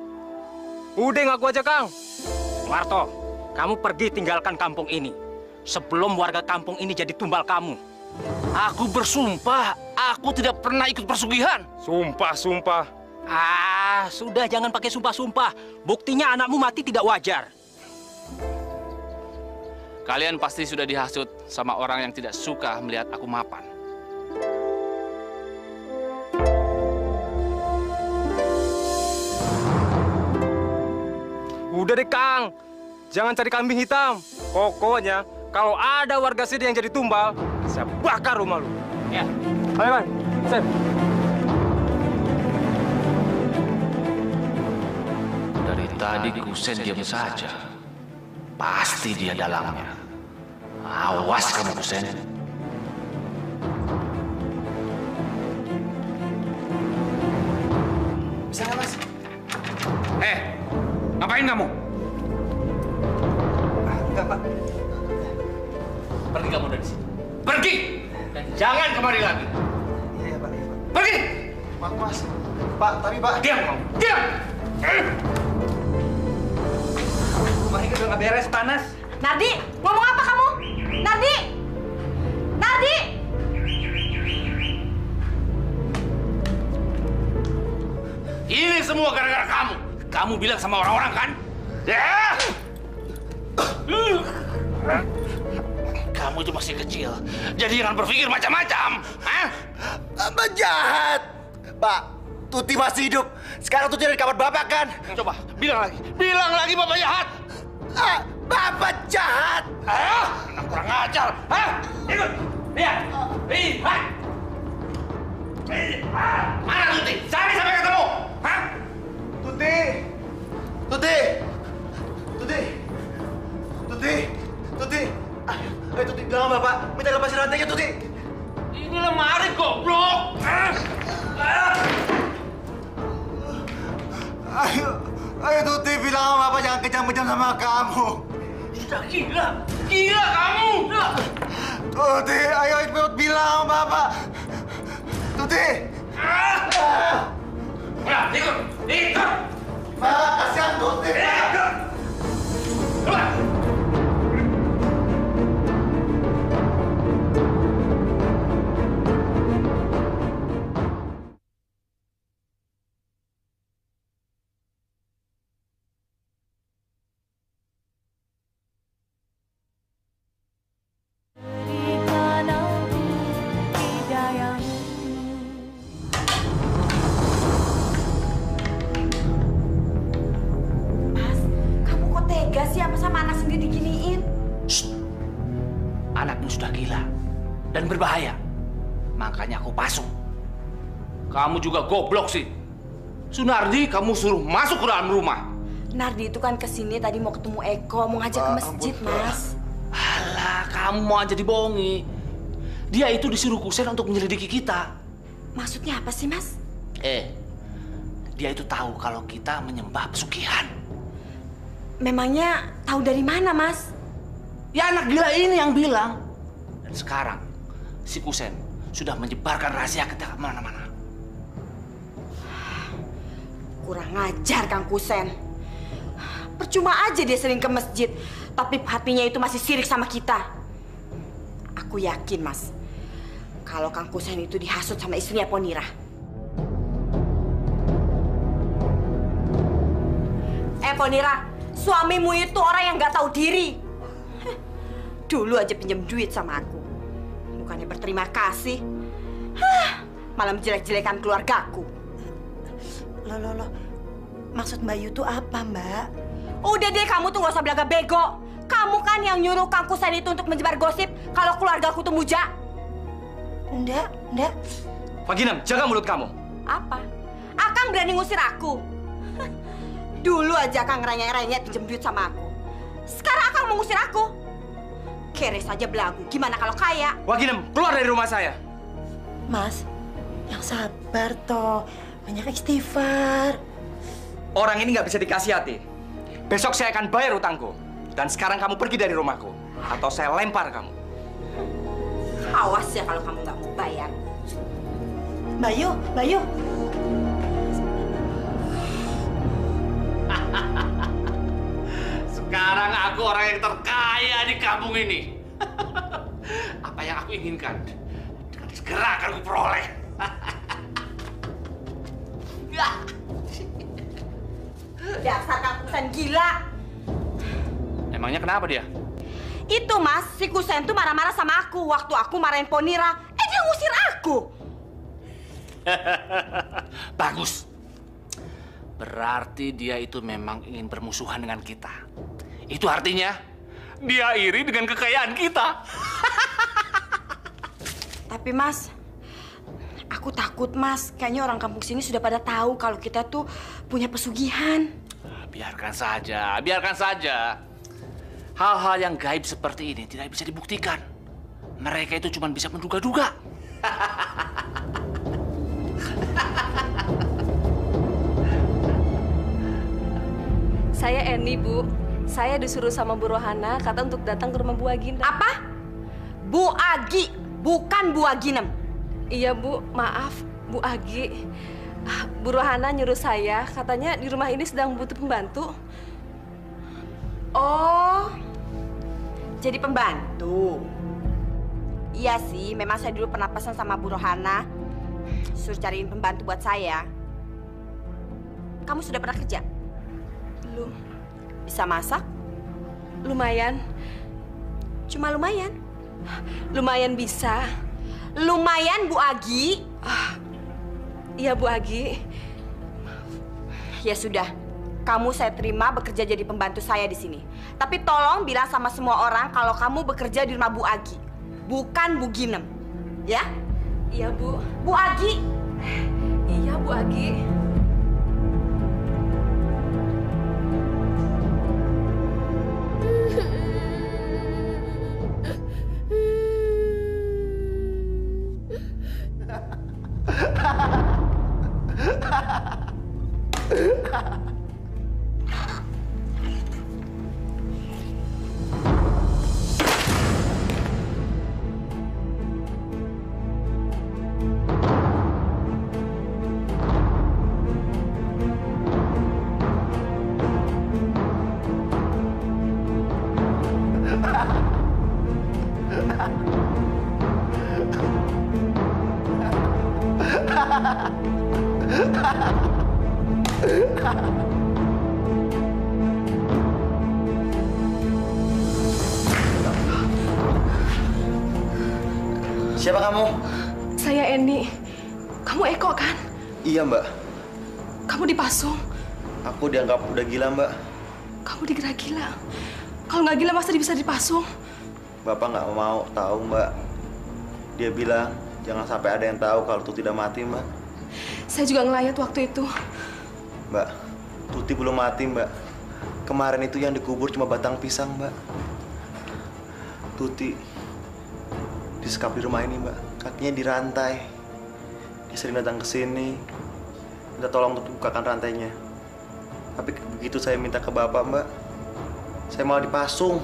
Udah ngaku aja, Kang. Muharto, kamu pergi tinggalkan kampung ini. Sebelum warga kampung ini jadi tumbal kamu. Aku bersumpah, aku tidak pernah ikut persugihan. Sumpah. Ah, sudah jangan pakai sumpah-sumpah. Buktinya anakmu mati tidak wajar. Kalian pasti sudah dihasut sama orang yang tidak suka melihat aku mapan. Udah deh, Kang. Jangan cari kambing hitam. Pokoknya, kalau ada warga sini yang jadi tumbal, saya bakar rumah lu. Ya. Ayo, Bang. Sen. Dari tadi Kusen diam saja. Pasti dia dalangnya. Awas kamu, Kusen. Bisa nggak, Mas? Ngapain kamu? Enggak, Pak. Pergi kamu dari sini. Pergi! Dan jangan kemari lagi. Iya, Pak. Pergi! Maaf, Mas. Pak, tapi Pak. Diam kamu. Diam! Rumah ini udah nggak beres, panas. Nardi, ngomong apa kamu? Nardi! Nardi! Ini semua gara-gara kamu. Kamu bilang sama orang-orang kan? Ya! Kamu itu masih kecil, jadi jangan berpikir macam-macam. Hah? Abang jahat. Pak, Tuti masih hidup. Sekarang Tuti ada di kamar Bapak kan? Coba, bilang lagi. Bilang lagi Bapak jahat. Bapak jahat. Anak kurang ajar. Hah? Ikut. Lihat. Lihat. Mana Tuti? Sampai ketemu. Hah? Tuti. Ayo Tuti, bilang sama Bapak. Minta lepasin rantainya, Tuti. Ini lemari goblok. Ayo Tuti, bilang sama Bapak jangan kejam-kejam sama kamu. Sudah gila. Gila kamu. Tuti, ayo bilang sama Bapak. Tuti. Udah, ikut. Pak, kasihan Tuti. Keluar. Anakmu sudah gila dan berbahaya. Makanya aku pasung. Kamu juga goblok sih. Sunardi kamu suruh masuk ke dalam rumah. Nardi itu kan kesini tadi mau ketemu Eko, mau ngajak ke masjid, Mas. Alah, kamu mau aja dibohongi. Dia itu disuruh Kusen untuk menyelidiki kita. Maksudnya apa sih, Mas? Dia itu tahu kalau kita menyembah pesugihan. memangnya tahu dari mana, Mas? Ya anak gila ini yang bilang. Dan sekarang si Kusen sudah menyebarkan rahasia kita kemana-mana. Kurang ajar Kang Kusen. Percuma aja dia sering ke masjid, tapi hatinya itu masih sirik sama kita. Aku yakin, Mas, kalau Kang Kusen itu dihasut sama istrinya Ponira. Ponira, suamimu itu orang yang nggak tahu diri. Dulu aja pinjam duit sama aku. Bukannya berterima kasih, malah menjelek-jelekan keluargaku. Loh. Maksud Mbak Yu tuh apa, Mbak? Udah deh, kamu tuh nggak usah belaga bego. Kamu kan yang nyuruh Kang Kusen itu untuk menyebar gosip kalau keluargaku tuh muja. Enggak. Pak Ginem, jaga mulut kamu. Apa? Akang berani ngusir aku? Dulu aja Akang ngerengek-rengek pinjam duit sama aku. Sekarang Akang mau ngusir aku? Kere saja belagu, gimana kalau kaya? Wah Ginem, keluar dari rumah saya. Mas, yang sabar toh. Banyak istighfar. Orang ini nggak bisa dikasih hati. Besok saya akan bayar utangku. Dan sekarang kamu pergi dari rumahku. Atau saya lempar kamu. Awas ya kalau kamu nggak mau bayar. Mbak Yu. Sekarang aku orang yang terkaya di kampung ini. Apa yang aku inginkan dengan segera akan kuperoleh. Dasar Kang Kusen gila. Emangnya kenapa dia? Itu Mas, si Kusen tuh marah-marah sama aku waktu aku marahin Ponira. Dia ngusir aku. Bagus. Berarti dia itu memang ingin bermusuhan dengan kita. Itu artinya dia iri dengan kekayaan kita. Tapi Mas, aku takut Mas. Kayaknya orang kampung sini sudah pada tahu kalau kita tuh punya pesugihan. Biarkan saja, biarkan saja. Hal-hal yang gaib seperti ini tidak bisa dibuktikan. Mereka itu cuma bisa menduga-duga. Saya Eni, Bu. Saya disuruh sama Bu Rohana, kata untuk datang ke rumah Bu Aginem. Apa? Bu Agi, bukan Bu Aginem. Iya, Bu. Maaf, Bu Agi. Bu Rohana nyuruh saya, katanya di rumah ini sedang butuh pembantu. Oh, jadi pembantu. Iya sih, memang saya dulu pernah pesan sama Bu Rohana suruh cariin pembantu buat saya. Kamu sudah pernah kerja? Belum. Bisa masak? Lumayan. Cuma lumayan? Lumayan bisa. Lumayan, Bu Agi? Iya, Bu Agi. Ya sudah, kamu saya terima bekerja jadi pembantu saya di sini. Tapi tolong bilang sama semua orang kalau kamu bekerja di rumah Bu Agi, bukan Bu Ginem. Ya? Iya, Bu. Bu Agi? Iya, Bu Agi. Siapa kamu? Saya Eni. Kamu Eko kan? Iya, Mbak. Kamu dipasung. Aku dianggap udah gila, Mbak. Kamu dikira gila. Kalau nggak gila masa bisa dipasung? Bapak nggak mau tahu, Mbak. Dia bilang jangan sampai ada yang tahu kalau Tuti udah mati, Mbak. Saya juga ngelayat waktu itu. Mbak, Tuti belum mati, Mbak. Kemarin itu yang dikubur cuma batang pisang, Mbak. Tuti disekap di rumah ini, Mbak. Kakinya dirantai. Dia sering datang ke sini. Minta tolong untuk bukakan rantainya. Tapi begitu saya minta ke Bapak, Mbak, Saya malah dipasung.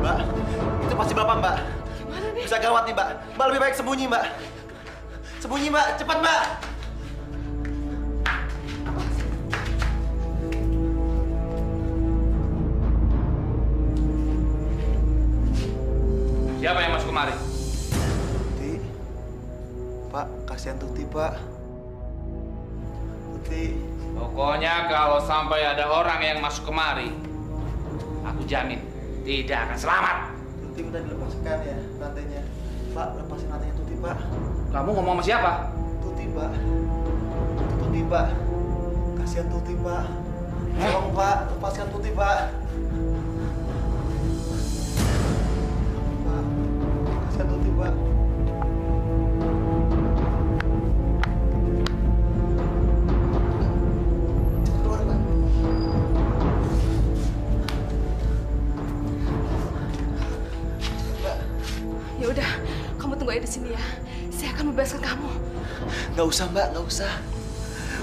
Mbak, itu pasti Bapak, Mbak. Bisa gawat nih, Mbak. Mbak lebih baik sembunyi, Mbak. Sembunyi, Mbak. Cepat, Mbak. Siapa yang masuk kemari? Tuti. Pak, kasihan Tuti, Pak. Tuti. Pokoknya kalau sampai ada orang yang masuk kemari, aku jamin tidak akan selamat. Tuti udah dilepaskan ya rantainya. Pak, lepasin rantainya Tuti, Pak. Kamu ngomong sama siapa? Tuti, Pak. Tuti, Pak. Kasihan Tuti, Pak. Tolong, Pak. Lepaskan Tuti, Pak. Pak. Kasihan Tuti, Pak. Keluar, Pak. Ya udah, kamu tunggu aja di sini ya. Saya akan membebaskan kamu. Nggak usah, Mbak. Nggak usah.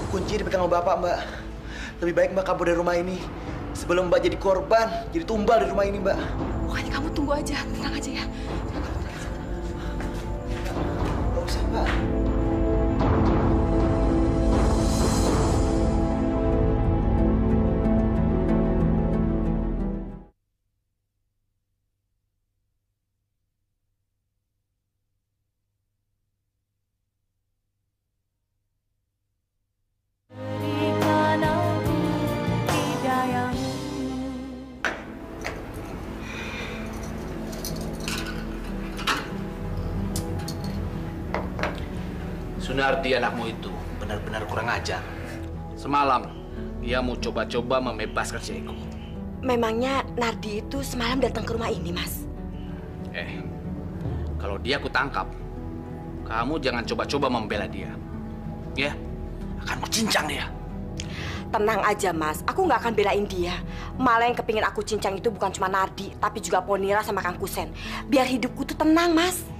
Kunci dipegang sama Bapak, Mbak. Lebih baik Mbak kabur dari rumah ini. Sebelum Mbak jadi korban, jadi tumbal di rumah ini, Mbak. Pokoknya kamu tunggu aja, tenang aja ya. Nggak usah, Mbak. Sunardi anakmu itu benar-benar kurang ajar. Semalam dia mau coba-coba membebaskan si Eko. Memangnya Nardi itu semalam datang ke rumah ini, Mas? Kalau dia kutangkap, kamu jangan coba-coba membela dia. Ya, akan kucincang dia. Tenang aja, Mas. Aku nggak akan belain dia. Malah yang kepingin aku cincang itu bukan cuma Nardi, tapi juga Ponira sama Kang Kusen. Biar hidupku tuh tenang, Mas.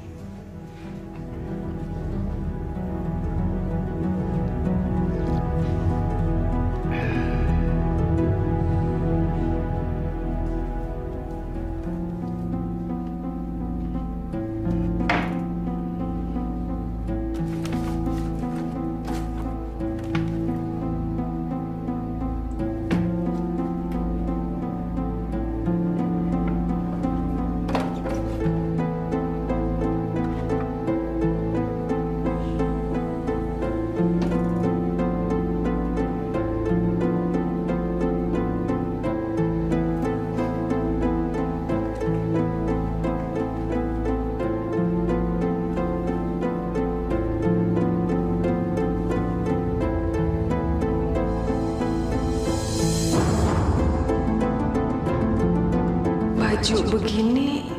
Baju begini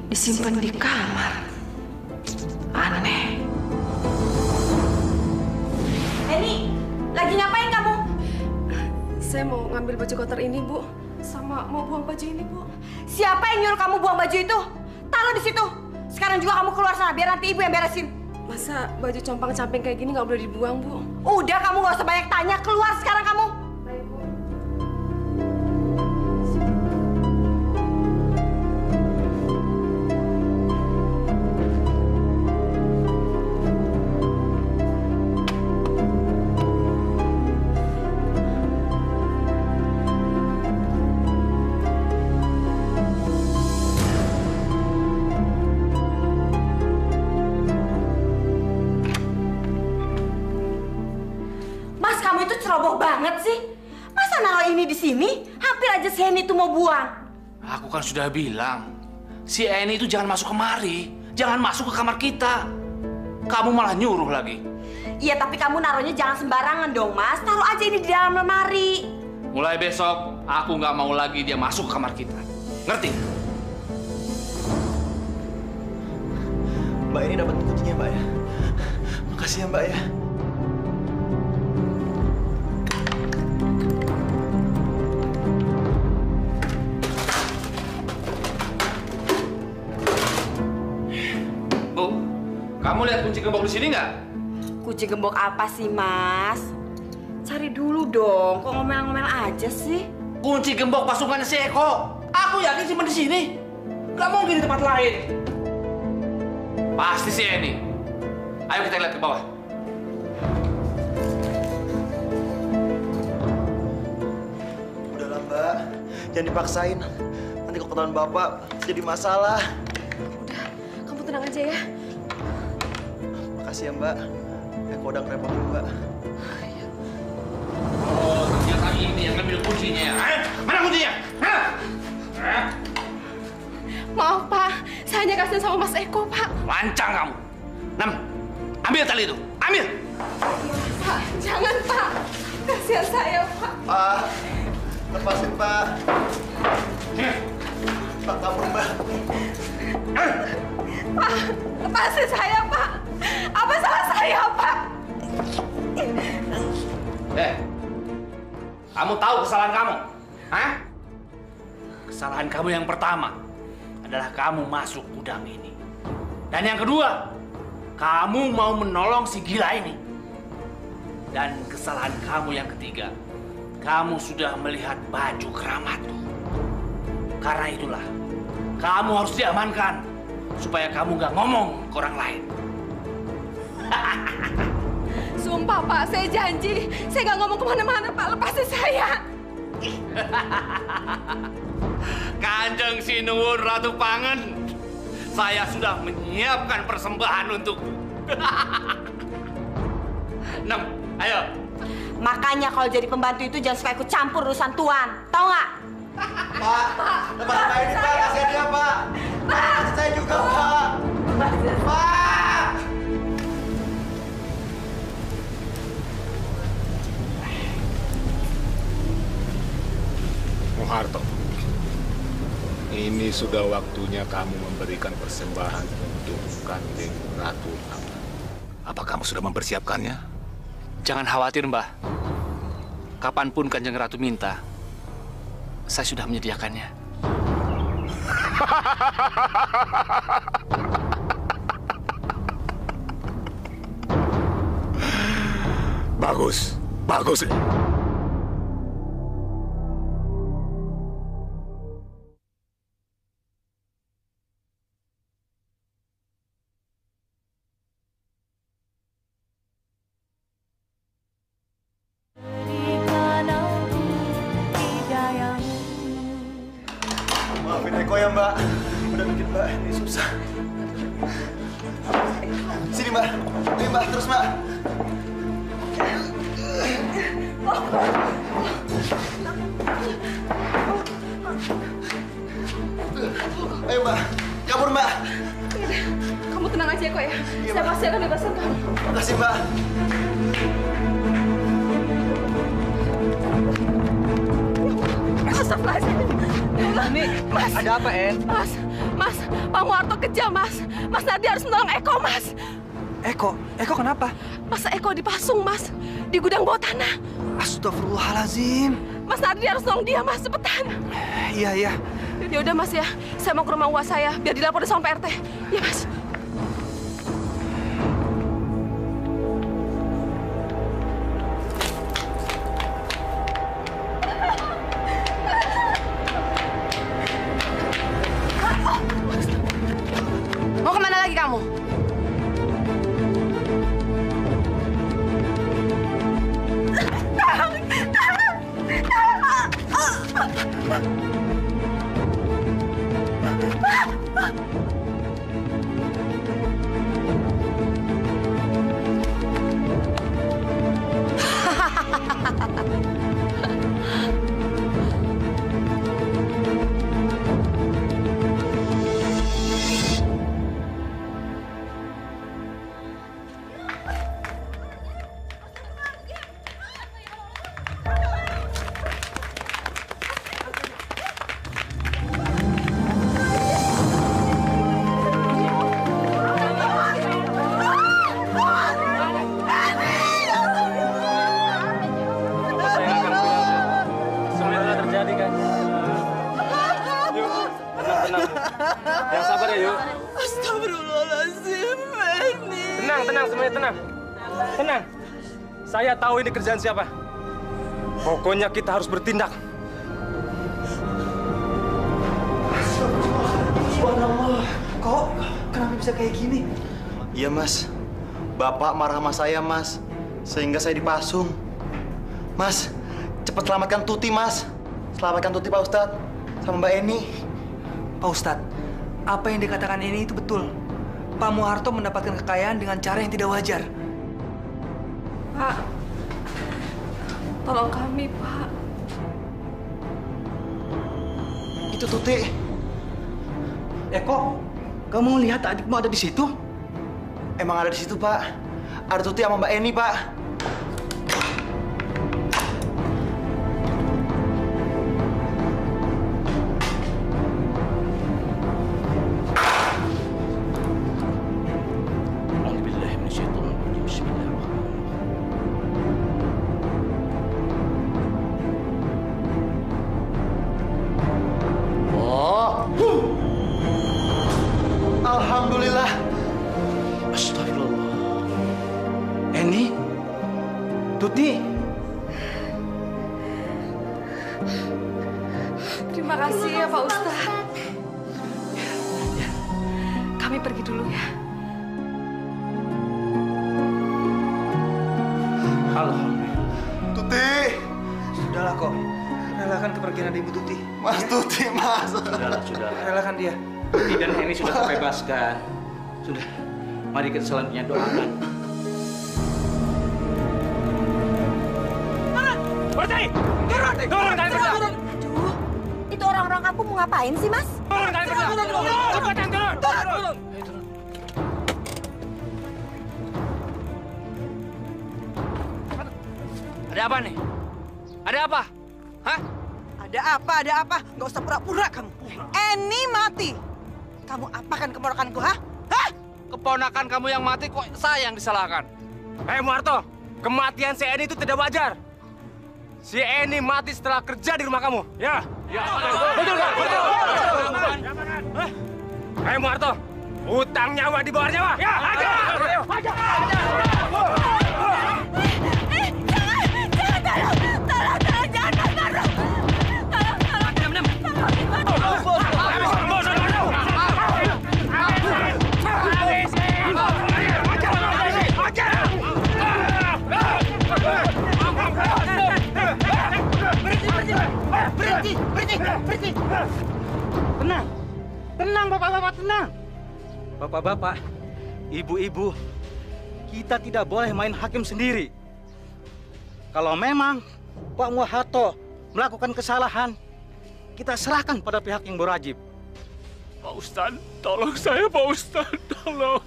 disimpan di kamar. Aneh. Eni, lagi ngapain kamu? Saya mau ngambil baju kotor ini, Bu. Sama mau buang baju ini, Bu. Siapa yang nyuruh kamu buang baju itu? Taruh di situ. Sekarang juga kamu keluar sana, biar nanti ibu yang beresin. Masa baju compang-camping kayak gini nggak boleh dibuang, Bu? Udah, kamu nggak usah banyak tanya. Keluar sekarang kamu. Ceroboh banget sih. Masa naruh ini di sini? Hampir aja si Eni itu mau buang. Aku kan sudah bilang, si Eni itu jangan masuk kemari. Jangan masuk ke kamar kita. Kamu malah nyuruh lagi. Iya, tapi kamu naruhnya jangan sembarangan dong, Mas. Taruh aja ini di dalam lemari. Mulai besok, aku nggak mau lagi dia masuk ke kamar kita. Ngerti? Mbak, ini dapat kuncinya, Mbak ya. Makasih ya, Mbak ya. Kamu lihat kunci gembok di sini nggak? Kunci gembok apa sih, Mas? Cari dulu dong, kok ngomel-ngomel aja sih? Kunci gembok pasukan si Eko. Aku yakin simpen di sini. Gak mungkin di tempat lain. Pasti si Eni. Ayo kita lihat ke bawah. Udahlah Mbak, jangan dipaksain. Nanti kalau ketahuan Bapak jadi masalah. Udah, kamu tenang aja ya. Makasih ya Mbak. Eko udah ngerepotin Mbak. Oh, ternyata ini yang ngambil kuncinya ya. Mana kuncinya? Maaf Pak, saya hanya kasihan sama Mas Eko Pak. Lancang kamu. Nem, ambil tali itu. Ambil. Pak, jangan Pak. Kasihan saya Pak. Pak, lepasin Pak. Pak, kabur Mbak. Pak, lepasin saya Pak. Apa salah saya Pak? Kamu tahu kesalahan kamu? Hah? Kesalahan kamu yang pertama adalah kamu masuk gudang ini. Dan yang kedua, kamu mau menolong si gila ini. Dan kesalahan kamu yang ketiga, kamu sudah melihat baju keramatku. Karena itulah, kamu harus diamankan supaya kamu nggak ngomong ke orang lain. Sumpah Pak, saya janji. Saya nggak ngomong kemana-mana Pak, lepasin saya. Kanjeng Sinuwun Ratu Pangen, saya sudah menyiapkan persembahan untukmu. Nem, ayo. Makanya kalau jadi pembantu itu jangan suka ikut campur urusan tuan, tahu nggak? Pak, lepasin Pak ini Pak, kasihan dia Pak. Lepasin saya juga Pak. Pak. Muharto, ini sudah waktunya kamu memberikan persembahan untuk Kanjeng Ratu Pangen. Apa kamu sudah mempersiapkannya? Jangan khawatir, Mbah. Kapanpun Kanjeng Ratu minta, saya sudah menyediakannya. Bagus, bagus. Maafin Eko ya Mbak, udah bikin Mbak ini susah. Sini Mbak, ayo Mbak, terus Mbak. Ayo Mbak, kabur Mbak. Kamu tenang aja kok ya. Saya pasti akan bebaskan kamu. Makasih Mbak. Astagfirullahaladzim. Ini, Mas, ada apa, En? Mas, Pak Muharto kejam, Mas. Mas Nardi harus menolong Eko, Mas. Eko kenapa? Mas Eko dipasung, Mas. Di gudang bawah tanah. Astagfirullahaladzim. Mas Nardi harus nolong dia, Mas. Cepetan. Iya. Ya udah, Mas ya. Saya mau ke rumah uas saya, biar dilaporin sama Pak RT. Ya, Mas. Mau kemana lagi kamu? Yang sabar ya, yuk. Astagfirullahaladzim, Benny. Tenang, semuanya tenang. Tenang. Saya tahu ini kerjaan siapa. Pokoknya kita harus bertindak. Subhanallah. Kok kenapa bisa kayak gini? Iya, Mas. Bapak marah sama saya, Mas. Sehingga saya dipasung. Mas, cepat selamatkan Tuti, Mas. Selamatkan Tuti, Pak Ustadz. Sama Mbak Eni. Pak Ustadz, apa yang dikatakan ini itu betul. Pak Muharto mendapatkan kekayaan dengan cara yang tidak wajar. Pak, tolong kami, Pak. Itu Tuti. Kok kamu lihat adikmu ada di situ? Emang ada di situ, Pak. Ada Tuti sama Mbak Eni, Pak. Alhamdulillah. Astagfirullah. Eni? Tuti? Terima kasih ya, Pak Ustadz. Kami pergi dulu ya. Alhamdulillah. Tuti! Sudahlah kok. Relakan kepergian adik Ibu Tuti. Mas Tuti, Mas. Sudahlah. Relakan dia. Tuti dan Eni sudah terbebaskan. Sudah. Mari kita selanjutnya doakan. Berhenti! Turun! Turun kalian berdua! Aduh, itu orang-orang kampung mau ngapain sih, Mas? Turun kalian berdua! Cepetan turun! Turun! Ada apa nih? Ada apa? Hah? Ada apa? Ada apa? Nggak usah pura-pura kamu. Eni mati. Kamu apakan keponakanku, hah? Hah? Keponakan kamu yang mati kok saya yang disalahkan? Hei Muharto, kematian si Eni itu tidak wajar. Si Eni mati setelah kerja di rumah kamu. Ya. Ya. Betul nggak? Betul. Hei Muharto, utang nyawa di bawah nyawa. Ya. Aja. Berhenti. Tenang. Tenang, Bapak-bapak, tenang. Bapak-bapak, ibu-ibu, kita tidak boleh main hakim sendiri. Kalau memang Pak Muharto melakukan kesalahan, kita serahkan pada pihak yang berwajib. Pak Ustadz, tolong saya, Pak Ustadz, tolong.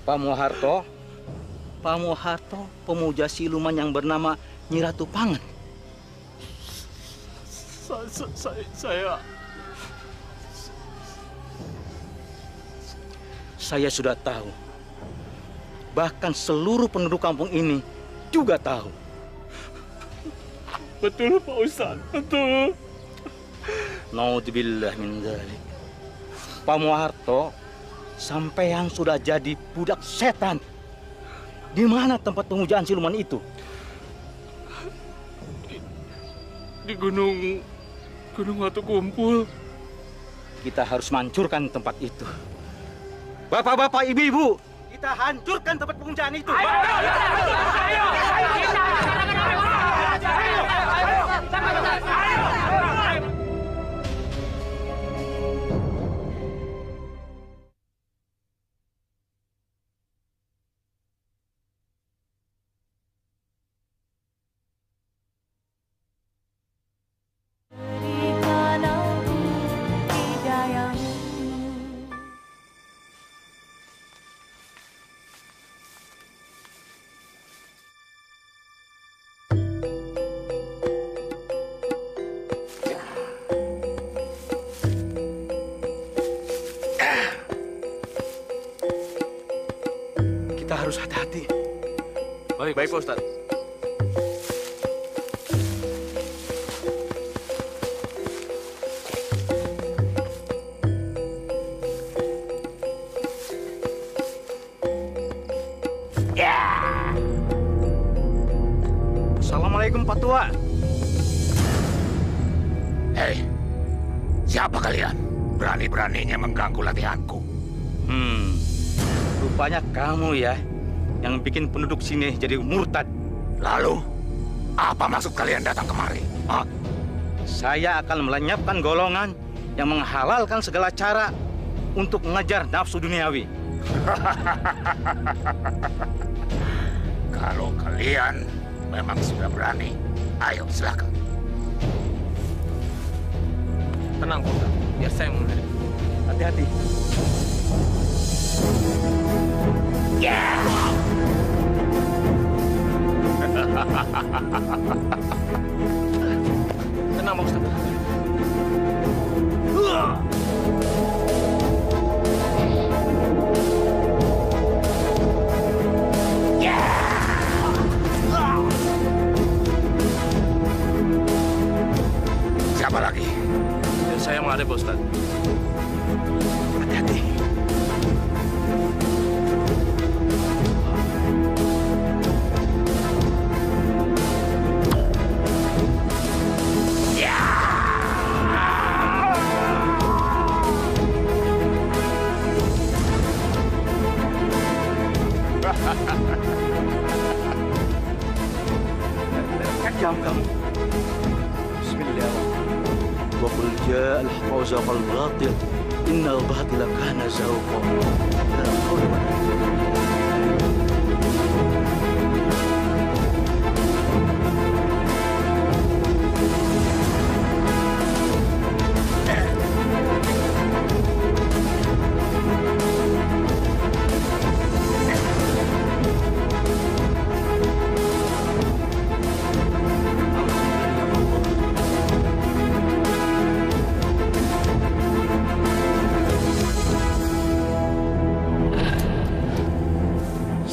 Pak Muharto pemuja siluman yang bernama Nyi Ratu Pangan. Saya sudah tahu. Bahkan seluruh penduduk kampung ini juga tahu. Betul, Pak Ustadz, betul. Naudzubillah min dzalik. Pak Muharto, sampean sudah jadi budak setan. Di mana tempat pemujaan siluman itu? Di Gunung Watu Kumpul. Kita harus menghancurkan tempat itu. Bapak-bapak, ibu-ibu, kita hancurkan tempat pemujaan itu. Kita harus hati-hati. Baik, Pak Ustadz. Assalamualaikum Pak Tua. Hei, siapa kalian? Berani-beraninya mengganggu latihanku. Rupanya kamu ya yang bikin penduduk sini jadi murtad. Lalu, apa maksud kalian datang kemari? Saya akan melenyapkan golongan yang menghalalkan segala cara untuk mengejar nafsu duniawi. Kalau kalian memang sudah berani, ayo silakan. Tenang, Pak Ustadz. Biar saya menghadapi. Hati-hati. Tenang, Pak Ustadz. Siapa lagi? Ya, saya menghadapi, Pak Ustadz. Hati-hati. Kejam kamu. Bismillahirrahmanirrahim. Wa qul ja'al haqqa wa zahaqal batil. Innal batila kana zahuqa. La haula wa la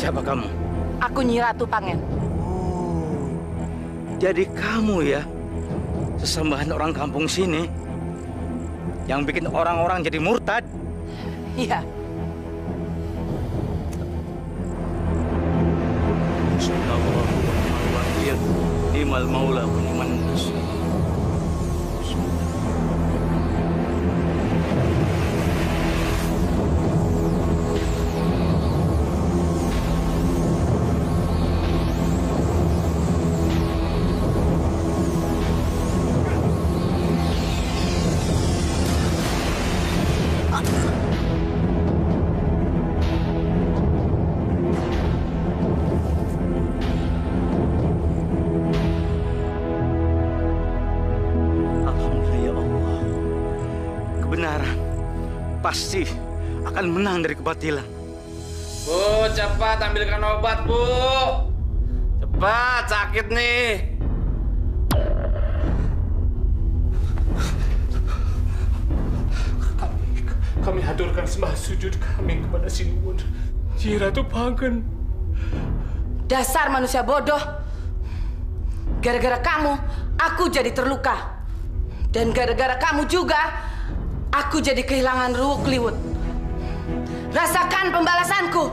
Siapa kamu? Aku Nyi Ratu Pangen. Jadi kamu ya, sesembahan orang kampung sini yang bikin orang-orang jadi murtad? Iya. Bismillahirrahmanirrahim. Ni'mal maula wa ni'man nasir. Kebenaran pasti akan menang dari kebatilan. Bu, cepat ambilkan obat, Bu. Cepat, sakit nih. Kami haturkan sembah sujud kami kepada Sinuwun, Nyi Ratu Pangen. Dasar manusia bodoh. Gara-gara kamu, aku jadi terluka. Dan gara-gara kamu juga, aku jadi kehilangan ruh Kliwut. Rasakan pembalasanku.